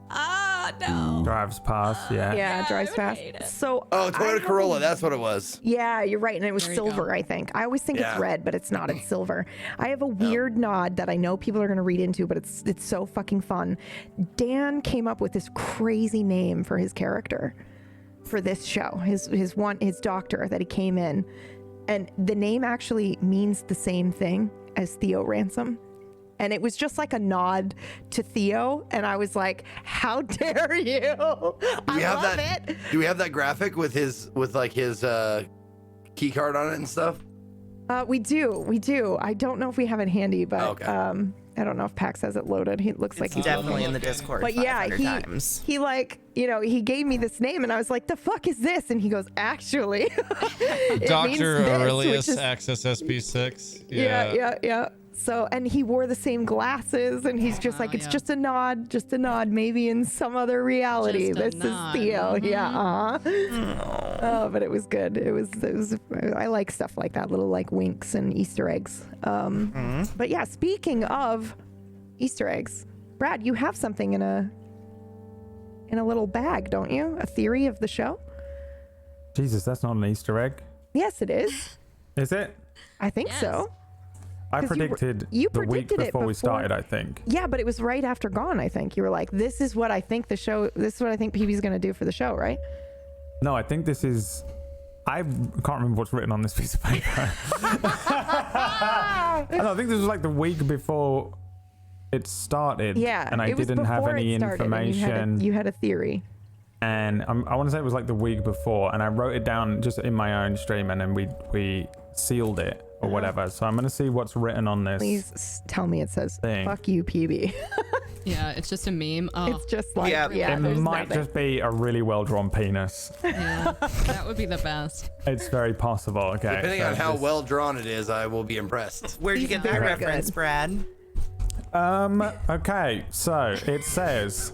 Ah, no. Drives past. Yeah. Yeah, drives I fast. hate it. So Oh, I Toyota have Corolla. a- That's what it was. Yeah, you're right, and it was There you go. silver. I think. I always think Yeah. it's red, but it's not. It's silver. I have a weird nod that I know people are going to read into, but it's so fucking fun. Dan came up with this crazy name for his character for this show. His doctor that he came in, and the name actually means the same thing as Theo Ransom. And it was just like a nod to Theo, and I was like, "How dare you!" Do we have love that? it. Do we have that graphic with his key card on it and stuff? We do. I don't know if we have it handy, but Okay. I don't know if Pax has it loaded. He looks like he's Definitely looking. in the Discord. But yeah, 500 times. he like, he gave me this name, and I was like, "The fuck is this?" And he goes, "Actually, it means Dr. this," Aurelius which is- Access SB6. Yeah. So, and he wore the same glasses, and he's just like, "It's yeah. just a nod, maybe in some other reality. Just a This nod. is Theo." Yeah. Oh, but it was good. It was. I like stuff like that, little like winks and Easter eggs. But yeah, speaking of Easter eggs, Brad, you have something in a little bag, don't you? A theory of the show? Jesus, that's not an Easter egg, Yes, it is. is it? I think Yes. so. I 'Cause you were- predicted you the week predicted it before we before- started. I think. Yeah, but it was right after Gone, I think. You were like, "This is what I think the show. This is what I think PB's going to do for the show," right? No, I think this is. I can't remember what's written on this piece of paper. I think this was like the week before it started. Yeah. and I it was didn't have before any it started, and information. you had a theory. And I want to say it was like the week before, and I wrote it down just in my own stream, and then we sealed it or whatever. So I'm gonna see what's written on this. Please tell me it says Thing. "fuck you, PB." Yeah, it's just a meme. Oh, It's just like, Yeah. yeah, It there's might nothing. just be a really well drawn penis. yeah, that would be the best. It's very possible. Okay. Depending so on how this- well drawn it is, I will be impressed. Where'd you get that Very reference, good. Brad? Okay, so it says.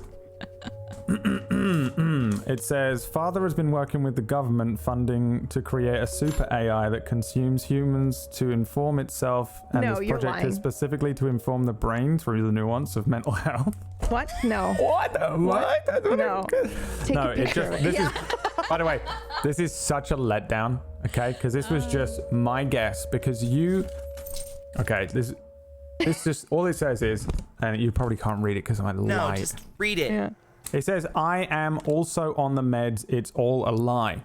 It says, Father has been working with the government funding to create a super AI that consumes humans to inform itself, and No, this you're project lying. is specifically to inform the brain through the nuance of mental health. What? No. What? No. Take No, a it picture just of it. this Yeah. is. By the way, this is such a letdown. Okay, because this was just my guess. Because you. Okay, this just all it says is, and you probably can't read it because I'm No, light. just read it. Yeah. It says, I am also on the meds. It's all a lie.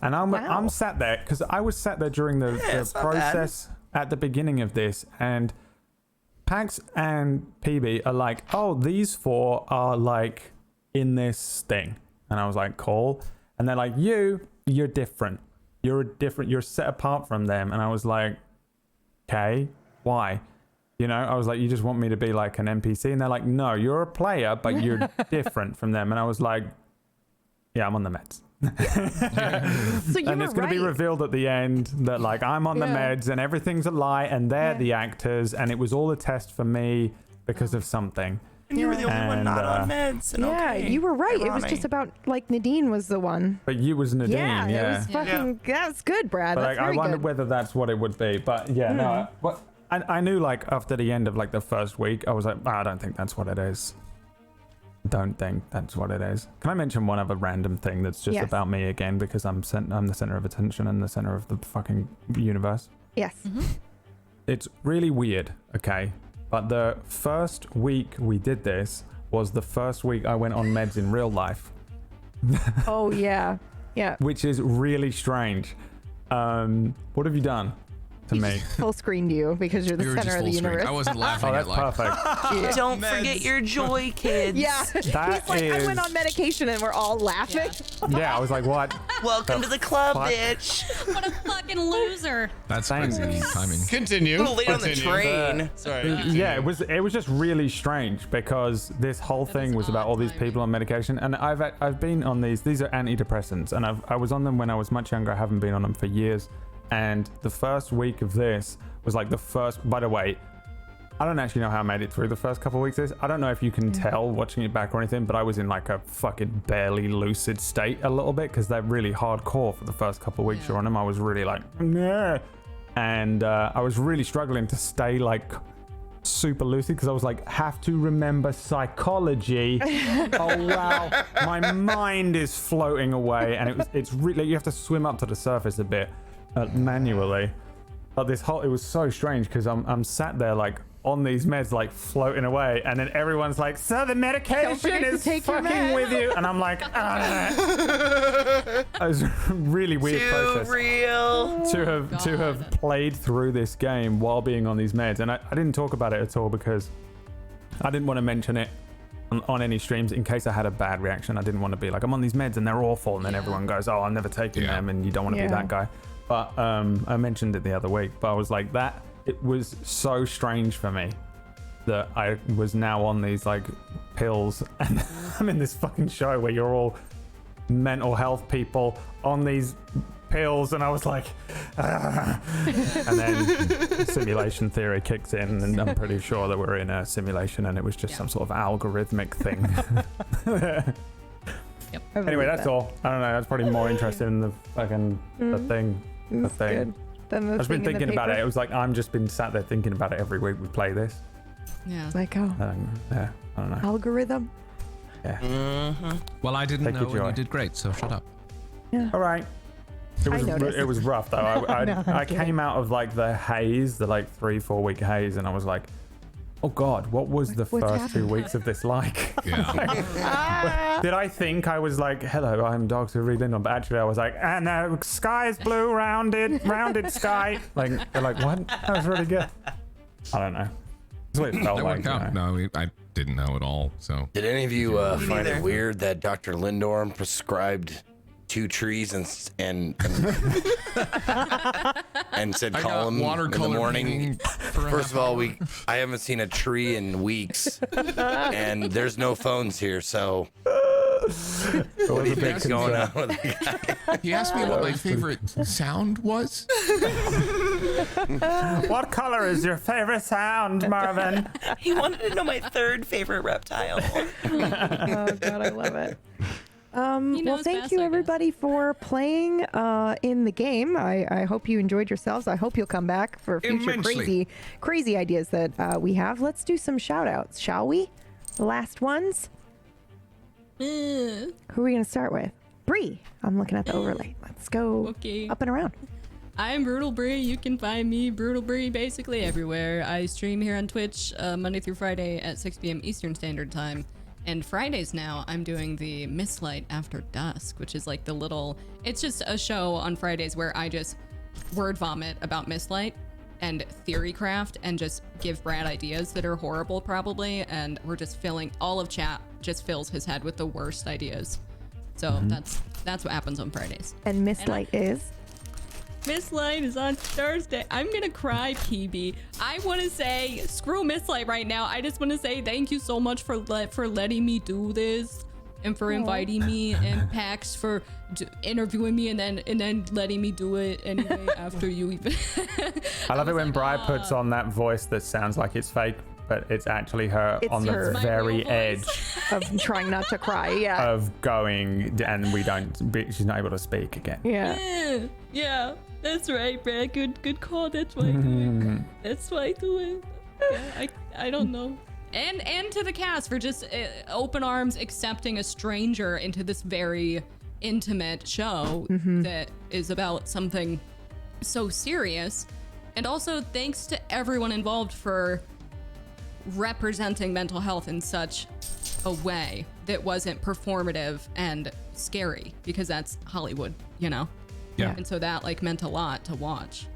And I'm sat there because I was sat there during the it's not bad. process at the beginning of this. And Pax and PB are like, oh, these four are like in this thing. And I was like, cool. And they're like, you're different. You're set apart from them. And I was like, okay, why? You know, I was like, you just want me to be like an NPC? And they're like, no, you're a player, but you're different from them. And I was like, yeah, I'm on the meds. So you And were it's going to be right. revealed at the end that like I'm on the Yeah. meds and everything's a lie and they're Yeah. the actors and it was all a test for me because of something. And you were the only one And, not on meds. And Yeah, okay. you were right. It was Ironic. just about like Nadine was the one. But you was Nadine, Yeah, yeah. it was fucking. That's good, Brad. But That's like, I very wondered good. whether that's what it would be. But yeah, no. But I knew like after the end of like the first week, I was like, I don't think that's what it is. Don't think that's what it is. Can I mention one other random thing that's just Yes. about me again because I'm the center of attention and the center of the fucking universe? Yes. It's really weird, okay? But the first week we did this was the first week I went on meds in real life, Oh yeah. Yeah. which is really strange. What have you done to me? Full screened you because you're the We were just center of full the screen. universe. I wasn't laughing Oh, at that's like. perfect. Don't forget your joy, kids. Yeah. That He's like, I went is- on medication and we're all laughing. Yeah, I was like, what? Welcome to the club, fuck? bitch. What a fucking loser. That's Thanks. crazy timing. Continue. A little late on the Continue. train. Sorry. Yeah, it was just really strange because this whole thing is was about odd all these timing. people on medication, and I've been on these are antidepressants, and I was on them when I was much younger. I haven't been on them for years, and the first week of this was like the first. By the way, I don't actually know how I made it through the first couple of weeks of this. I don't know if you can tell watching it back or anything, but I was in like a fucking barely lucid state a little bit because they're really hardcore for the first couple of weeks you're on them. I was really like, nah. And I was really struggling to stay like super lucid because I was like, have to remember psychology. Oh wow, my mind is floating away, and it's really, you have to swim up to the surface a bit manually. But it was so strange because I'm sat there like on these meds like floating away, and then everyone's like, so the medication forget to is take your fucking meds. with you, and I'm like, it was a really weird Too process real. to have played through this game while being on these meds, and I didn't talk about it at all because I didn't want to mention it on any streams in case I had a bad reaction. I didn't want to be like, I'm on these meds and they're awful, and then everyone goes, oh, I'm never taking them, and you don't want to be that guy. But I mentioned it the other week, but I was like, it was so strange for me that I was now on these like pills, and I'm in this fucking show where you're all mental health people on these pills, and I was like, ah. And then simulation theory kicks in, and I'm pretty sure that we're in a simulation and it was just some sort of algorithmic thing. Anyway, that's all. I don't know. That's probably more interesting than the fucking the thing. The That's thing. good. Then the I've been thing in the thinking about it. paper. It was like I'm just been sat there thinking about it every week we play this. Yeah. Like, oh, Yeah, I don't know. algorithm. Well, I didn't Take know, your and joy. you did great. So shut up. All right. I noticed. It was rough though. I came out of like the haze, the like 3-4 week haze, and I was like, oh God, what was the What's first 2 happened? weeks of this like? Yeah. Did I think I was like, hello, I'm Dr. Reed Lindon, but actually I was like, and the sky is blue, rounded sky. Like, they're like, what? That was really good. I don't know. That's what it felt That like. worked out. No, I didn't know at all. So Did any of you find neither. it weird that Dr. Lindorm prescribed 2 trees and and said I call got him in the watercolor morning? painting for a First of half all, hour. I haven't seen a tree in weeks, and there's no phones here, so what do you think's going on with the guy? He asked me what my favorite sound was. What color is your favorite sound, Marvin? He wanted to know my third favorite reptile. Oh God, I love it. Well, knows thank best, you I guess. everybody for playing in the game. I hope you enjoyed yourselves. I hope you'll come back for future Immensely. crazy ideas that we have. Let's do some shout outs, shall we? The last ones. Who are we gonna start with? Bree. I'm looking at the overlay. Let's go Okay. up and around. I'm Brutal Bree. You can find me, Brutal Bree, basically everywhere. I stream here on Twitch Monday through Friday at 6 p.m. Eastern Standard Time. And Fridays now, I'm doing the Mistlight After Dusk, which is like it's just a show on Fridays where I just word vomit about Mistlight and theorycraft and just give Brad ideas that are horrible probably. And we're just all of chat just fills his head with the worst ideas. So that's what happens on Fridays. And Miss Light is. Miss Light is on Thursday. I'm gonna cry, PB. I want to say screw Miss Light right now. I just want to say thank you so much for letting me do this and for inviting me and PAX for interviewing me and then letting me do it anyway after you even. I love it when Bri puts on that voice that sounds like it's fake. but it's actually her It's on the her- My very real edge voice. Of trying not to cry. Yeah. of going, and she's not able to speak again. Yeah. Yeah, that's right, Brad. Good call. That's why I do it. That's why I do it. Yeah, I don't know. And to the cast for just open arms accepting a stranger into this very intimate show that is about something so serious. And also thanks to everyone involved for representing mental health in such a way that wasn't performative and scary, because that's Hollywood, you know? Yeah. And so that like meant a lot to watch.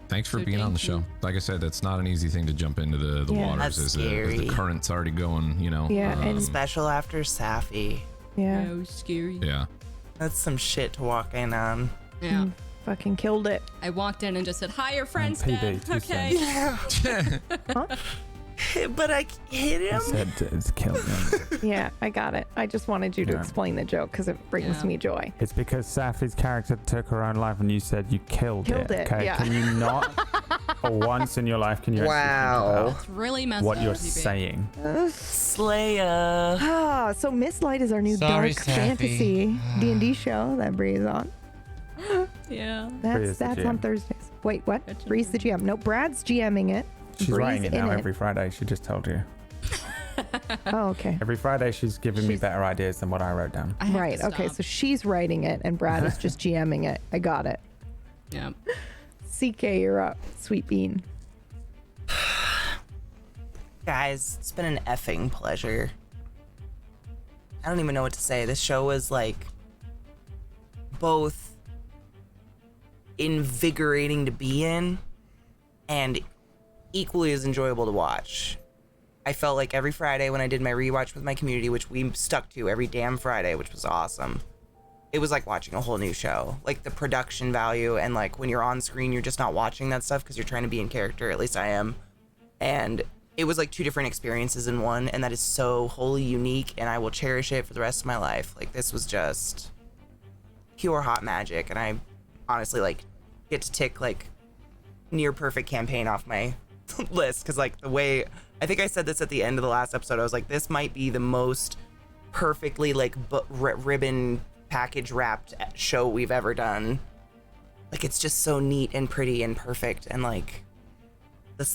Thanks for So being on the thank show. you. Like I said, that's not an easy thing to jump into the Yeah. waters That's as the scary. current's already going, you know. Yeah, and- Special after Safi. Yeah. It was scary. yeah. That's some shit to walk in on. Yeah. Fucking killed it. I walked in and just said, "Hi, your friend's PB, dead." 2 Okay. But I hit him. Said it's killed him. Yeah, I got it. I just wanted you to Yeah. explain the joke because it brings Yeah. me joy. It's because Safi's character took her own life, and you said you killed Killed it, Okay, yeah. can you not, for once in your life, can you actually Wow. think It's really messed about what up, you're PB. saying? Slaya. Ah, so Miss Light is our new Sorry, dark Safi. fantasy D&D show that Bree's on. Yeah. Bree is That's the on GM. Thursdays. Wait, what? Gotcha. Bree's the GM. No, Brad's GMing it. She's Bree's writing it in now every Friday. She just told you. Oh, okay. Every Friday, she's giving me better ideas than what I wrote down. I have to Right. Okay. stop. So she's writing it, and Brad is just GMing it. I got it. Yeah. CK, you're up. Sweet bean. Guys, it's been an effing pleasure. I don't even know what to say. This show was like both invigorating to be in and equally as enjoyable to watch. I felt like every Friday when I did my rewatch with my community, which we stuck to every damn Friday, which was awesome. It was like watching a whole new show. Like the production value and like when you're on screen, you're just not watching that stuff because you're trying to be in character. At least I am. And it was like two different experiences in one, and that is so wholly unique, and I will cherish it for the rest of my life. Like this was just pure hot magic, and I honestly like get to tick like near perfect campaign off my list because like the way I think I said this at the end of the last episode, I was like, this might be the most perfectly like ribbon package wrapped show we've ever done. Like it's just so neat and pretty and perfect, and like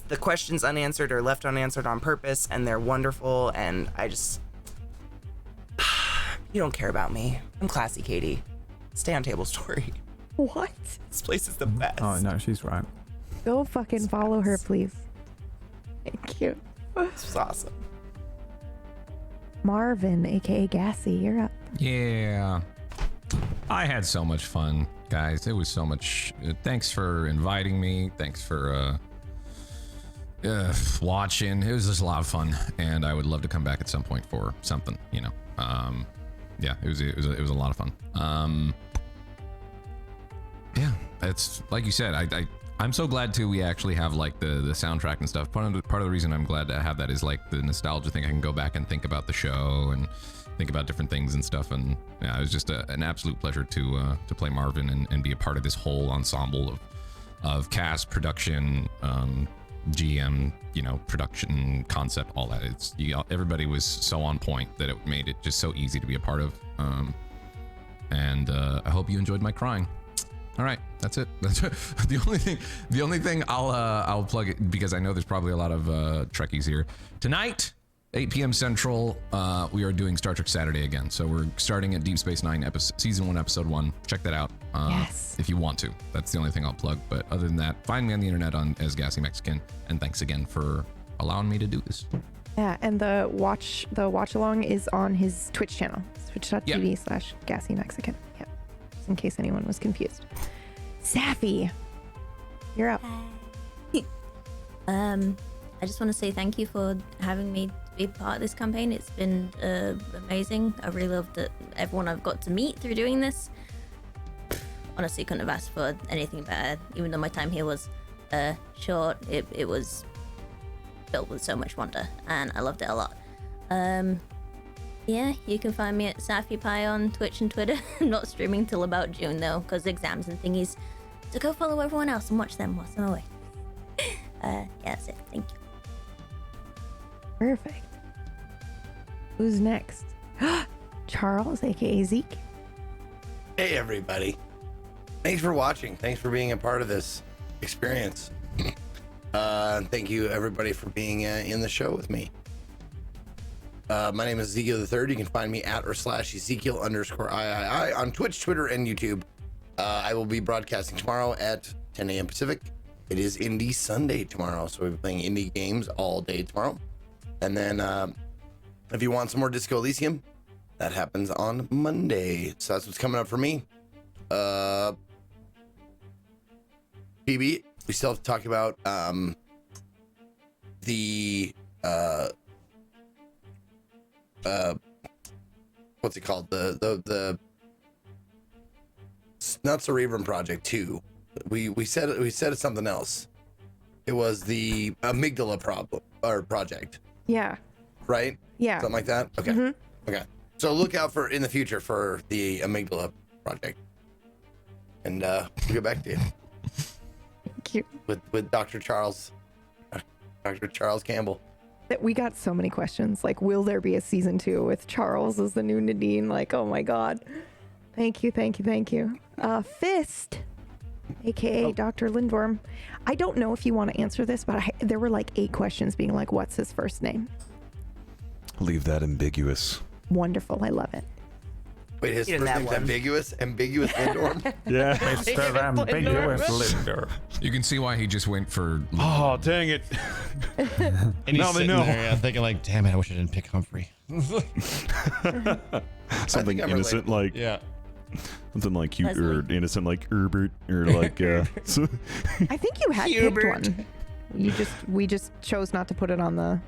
the questions unanswered are left unanswered on purpose, and they're wonderful, and I just you don't care about me. I'm classy Katie. Stay on Table Story. What? This place is the best. Oh, no, she's right. Go fucking follow her, please. Thank you. This was awesome. Marvin, aka Gassy, you're up. Yeah. I had so much fun, guys. It was so much. Thanks for inviting me. Thanks for watching. It was just a lot of fun, and I would love to come back at some point for something. You know. Yeah. It was a lot of fun. Yeah. It's like you said. I'm so glad too. We actually have like the soundtrack and stuff. Part of the reason I'm glad to have that is like the nostalgia thing. I can go back and think about the show and think about different things and stuff. And yeah, it was just an absolute pleasure to play Marvin and be a part of this whole ensemble of cast, production, GM, you know, production, concept, all that. It's everybody was so on point that it made it just so easy to be a part of. And I hope you enjoyed my crying. All right, that's it. That's the only thing I'll plug it, because I know there's probably a lot of Trekkies here. Tonight, 8 p.m. Central, we are doing Star Trek Saturday again. So we're starting at Deep Space Nine, season 1, episode 1. Check that out if you want to. That's the only thing I'll plug. But other than that, find me on the internet as Gassy Mexican. And thanks again for allowing me to do this. Yeah, and the watch along is on his Twitch channel, twitch.tv/Gassy Mexican. Yeah, just in case anyone was confused. Safi, you're up. I just want to say thank you for having me be part of this campaign. It's been amazing. I really love that everyone I've got to meet through doing this. Honestly, couldn't have asked for anything better. Even though my time here was short, it was filled with so much wonder, and I loved it a lot. Yeah, you can find me at SafiPie on Twitch and Twitter. I'm not streaming till about June though, because exams and thingies. So go follow everyone else and watch them whilst I'm away. Yeah, that's it. Thank you. Perfect. Who's next? Charles, aka Zeke. Hey, everybody. Thanks for watching. Thanks for being a part of this experience. And thank you, everybody, for being in the show with me. My name is Ezekiel the Third. You can find me at or / Ezekiel_III on Twitch, Twitter, and YouTube. I will be broadcasting tomorrow at 10 a.m. Pacific. It is Indie Sunday tomorrow, so we'll be playing indie games all day tomorrow. And then if you want some more Disco Elysium, that happens on Monday. So that's what's coming up for me. PB, we still have to talk about the what's it called? The not Cerebrum Project 2. We said it's something else. It was the amygdala project. Yeah. Right? Yeah. Something like that? Okay. Mm-hmm. Okay. So look out for in the future for the amygdala project. And we'll get back to you. Thank you. With Dr. Charles Campbell. That we got so many questions. Like, will there be a season 2 with Charles as the new Nadine? Like, oh my God. Thank you. Fist, aka Dr. Lindworm. I don't know if you want to answer this, but there were like 8 questions being like, what's his first name? Leave that ambiguous. Wonderful. I love it. Wait, his first name's ambiguous? Ambiguous Lindorm? Yeah. Mr. Ambiguous Lindor. You can see why he just went for. Oh, dang it. And he's Now they sitting know. there, yeah, thinking like, damn it, I wish I didn't pick Humphrey. Something innocent like something like cute or innocent like Herbert or like so, I think you had picked one. We just chose not to put it on the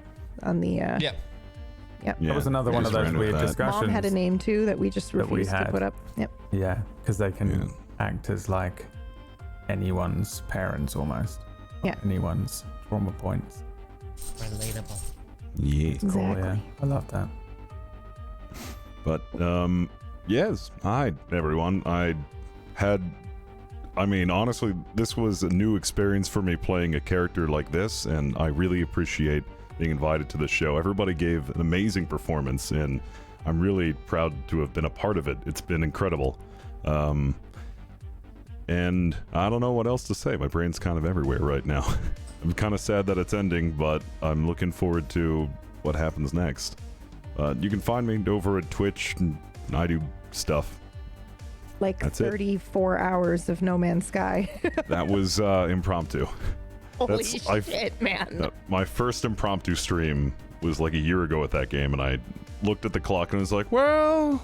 Yeah. Yep. That was another we one of just those ran with weird that. discussions. Mom had a name too that we just that we refused to had. put up. Yep. Yeah, because they can Yeah. act as like anyone's parents almost. Yeah. Anyone's trauma points. Relatable. yeah. Cool, yeah. Exactly. I love that. But yes, hi everyone. I mean, honestly, this was a new experience for me playing a character like this, and I really appreciate being invited to the show. Everybody gave an amazing performance, and I'm really proud to have been a part of it. It's been incredible. And I don't know what else to say. My brain's kind of everywhere right now. I'm kind of sad that it's ending, but I'm looking forward to what happens next. You can find me over at Twitch, and I do stuff. Like That's it. 34 hours of No Man's Sky. That was impromptu. Holy I've- shit, man. My first impromptu stream was like a year ago at that game, and I looked at the clock and was like, well,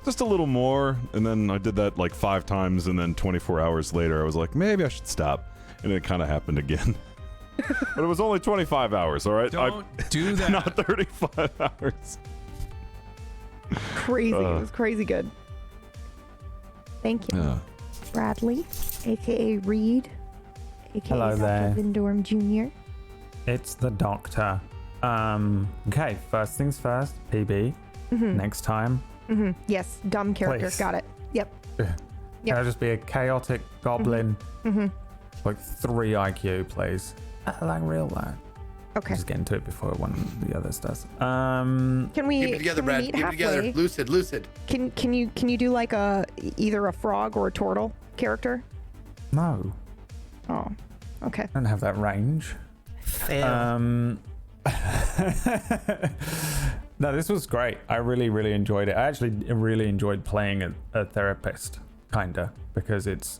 just a little more. And then I did that like 5 times, and then 24 hours later, I was like, maybe I should stop. And it kind of happened again. But it was only 25 hours, all right? Don't do that. Not 35 hours. Crazy. It was crazy good. Thank you. Yeah. Bradley, aka Reed, aka Hello Dr. there. Lindorm Jr. It's the doctor. Okay, first things first, PB. Next time, Yes, dumb character. Please. Got it. Yep. can I just be a chaotic goblin? Like 3 IQ, please. Like real life. Okay. Just get into it before one of the others does. Can we Keep it together, can we Brad. meet Keep it together. halfway? Lucid. Can you do like either a frog or a turtle character? No, Oh, okay. I don't have that range. Fail. No, this was great. I really enjoyed it. I actually really enjoyed playing a therapist, kinda, because it's.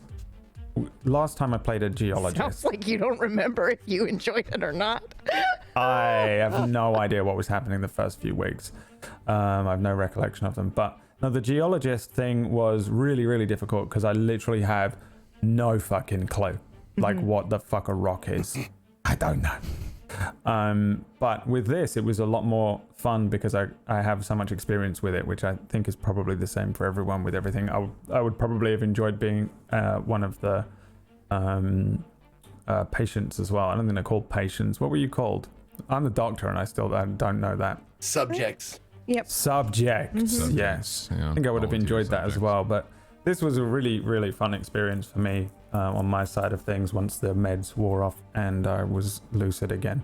Last time I played a geologist. Sounds like you don't remember if you enjoyed it or not. I have no idea what was happening the first few weeks. I have no recollection of them. But no, the geologist thing was really difficult because I literally have no fucking clue. Like what the fuck a rock is. I don't know. But with this, it was a lot more fun because I have so much experience with it, which I think is probably the same for everyone with everything. I would probably have enjoyed being one of the patients as well. I don't think they're called patients. What were you called? I'm the doctor, and I still don't know that. Subjects. Yep. Subjects. Yes. Yeah, I think I would have volunteer enjoyed that as subjects. well. But this was a really fun experience for me on my side of things once the meds wore off and I was lucid again.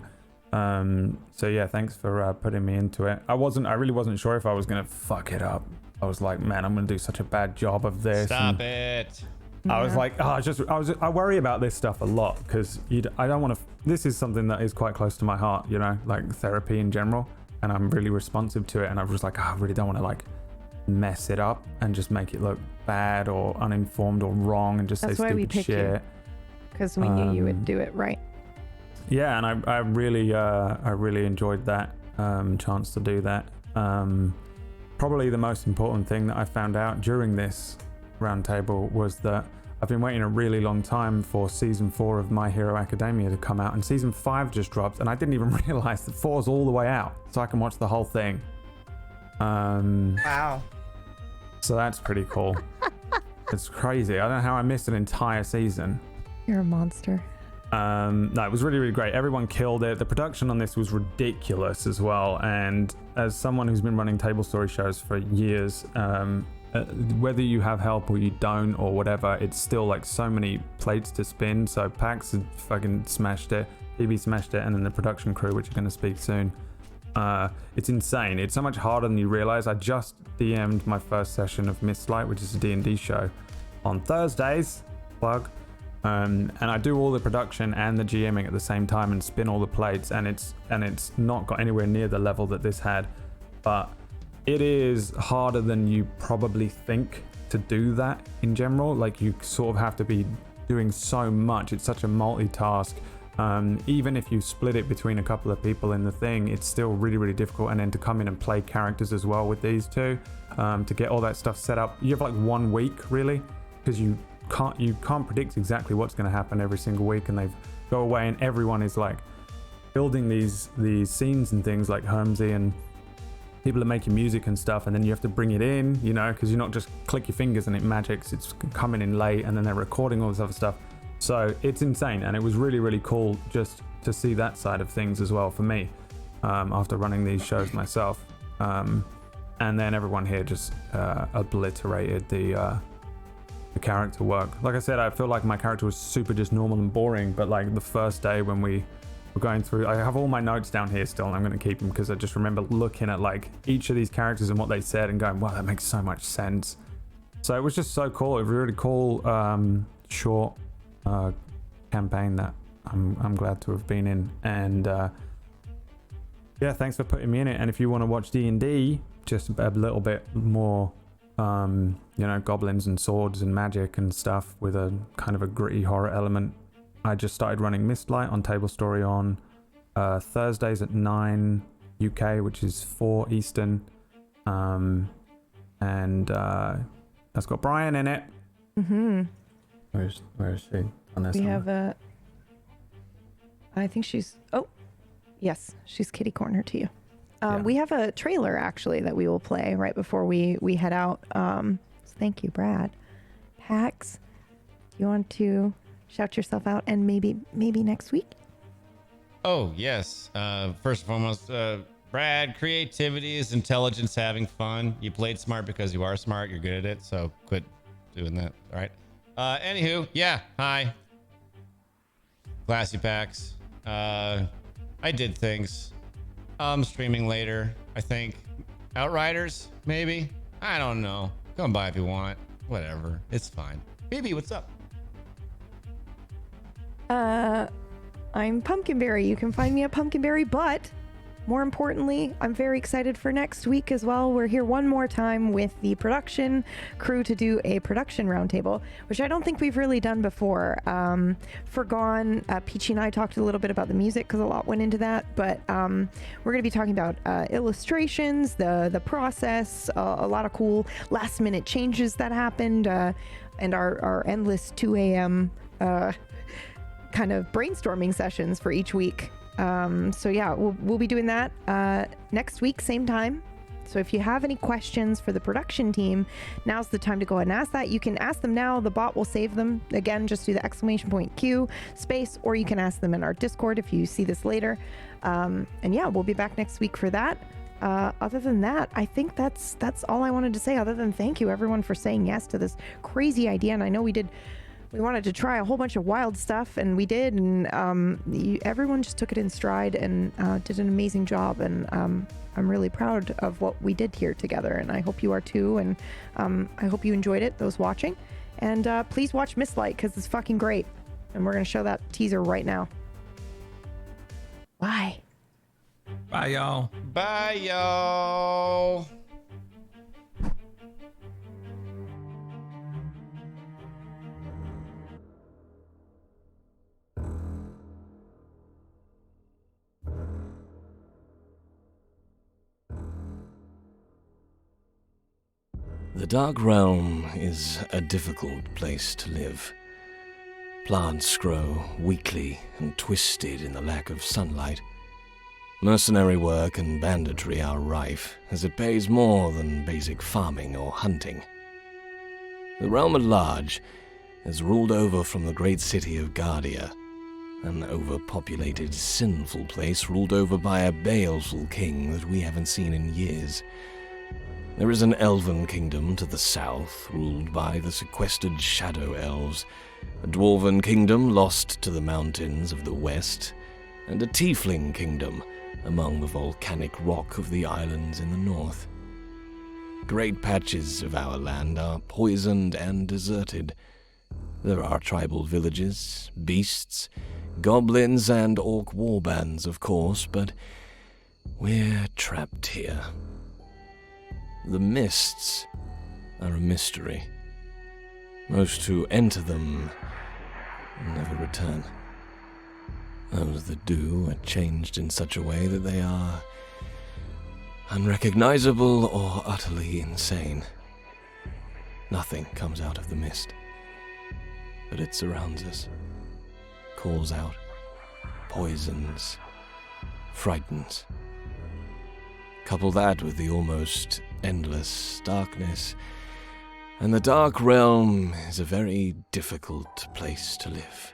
So yeah, thanks for putting me into it. I really wasn't sure if I was gonna fuck it up. I was like, man, I'm gonna do such a bad job of this. Stop it. I was like, I worry about this stuff a lot because I don't want to. This is something that is quite close to my heart, you know, like therapy in general, and I'm really responsive to it. And I was like, I really don't want to like mess it up and just make it look bad or uninformed or wrong and just That's say why we stupid picked shit. you, because we knew you would do it right. Yeah, and I really enjoyed that chance to do that. Probably the most important thing that I found out during this roundtable was that I've been waiting a really long time for season 4 of My Hero Academia to come out, and season 5 just dropped, and I didn't even realize that 4's all the way out, so I can watch the whole thing. Wow. So that's pretty cool. It's crazy. I don't know how I missed an entire season. You're a monster. No, it was really, really great. Everyone killed it. The production on this was ridiculous as well. And as someone who's been running table story shows for years, whether you have help or you don't or whatever, it's still like so many plates to spin. So Pax had fucking smashed it, PB smashed it, and then the production crew, which are going to speak soon. It's insane. It's so much harder than you realize. I just DM'd my first session of Mistlight, which is a D&D show, on Thursdays. Plug. And I do all the production and the GMing at the same time and spin all the plates, and it's not got anywhere near the level that this had, but it is harder than you probably think to do that in general. Like, you sort of have to be doing so much. It's such a multitask. Even if you split it between a couple of people in the thing, it's still really, really difficult. And then to come in and play characters as well with these two, to get all that stuff set up, you have like 1 week really, because you can't predict exactly what's going to happen every single week, and they go away and everyone is like building these scenes and things, like Hermsie, and people are making music and stuff, and then you have to bring it in, you know, because you're not just click your fingers and it magics. It's coming in late, and then they're recording all this other stuff. So it's insane, and it was really, really cool just to see that side of things as well for me, after running these shows myself. And then everyone here just obliterated the character work. Like I said, I feel like my character was super just normal and boring, but like the first day when we were going through, I have all my notes down here still, and I'm going to keep them because I just remember looking at like each of these characters and what they said and going, wow, that makes so much sense. So it was just so cool. It was a really cool short campaign that I'm glad to have been in. And yeah, thanks for putting me in it. And if you want to watch D&D just a little bit more, you know, goblins and swords and magic and stuff with a kind of a gritty horror element, I just started running Mistlight on Table Story on Thursdays at 9 UK, which is 4 Eastern, and that's got Brian in it. Where is she? On there We somewhere. have I think she's, oh yes, she's kitty corner to you. Yeah. We have a trailer actually that we will play right before we head out. So thank you, Brad. Pax, you want to shout yourself out, and maybe next week? Oh, yes. First and foremost, Brad, creativity is intelligence having fun. You played smart because you are smart. You're good at it, so quit doing that. All right. Anywho, yeah, hi. Classy Pax. I did things. Streaming later, I think. Outriders, maybe? I don't know. Come by if you want. Whatever. It's fine. BB, what's up? I'm Pumpkinberry. You can find me at Pumpkinberry, but more importantly, I'm very excited for next week as well. We're here one more time with the production crew to do a production roundtable, which I don't think we've really done before. Forgone, Peachy and I talked a little bit about the music because a lot went into that, but we're going to be talking about illustrations, the process, a lot of cool last minute changes that happened, and our endless 2 a.m. Kind of brainstorming sessions for each week. So yeah, we'll be doing that next week, same time. So if you have any questions for the production team, now's the time to go ahead and ask that. You can ask them now. The bot will save them. Again, just do the ! Q space, or you can ask them in our Discord if you see this later. And yeah, we'll be back next week for that. Other than that, I think that's all I wanted to say, other than thank you everyone for saying yes to this crazy idea. And I know we did we wanted to try a whole bunch of wild stuff, and we did, and everyone just took it in stride and did an amazing job, and I'm really proud of what we did here together, and I hope you are too, and I hope you enjoyed it, those watching, and please watch Mistlight, because it's fucking great, and we're going to show that teaser right now. Bye. Bye, y'all. Bye, y'all. The Dark Realm is a difficult place to live. Plants grow weakly and twisted in the lack of sunlight. Mercenary work and banditry are rife, as it pays more than basic farming or hunting. The realm at large is ruled over from the great city of Guardia, an overpopulated, sinful place ruled over by a baleful king that we haven't seen in years. There is an elven kingdom to the south, ruled by the sequestered shadow elves, a dwarven kingdom lost to the mountains of the west, and a tiefling kingdom among the volcanic rock of the islands in the north. Great patches of our land are poisoned and deserted. There are tribal villages, beasts, goblins, and orc warbands, of course, but we're trapped here. The mists are a mystery. Most who enter them never return. Those that do are changed in such a way that they are unrecognizable or utterly insane. Nothing comes out of the mist, but it surrounds us, calls out, poisons, frightens. Couple that with the almost endless darkness, and the Dark Realm is a very difficult place to live.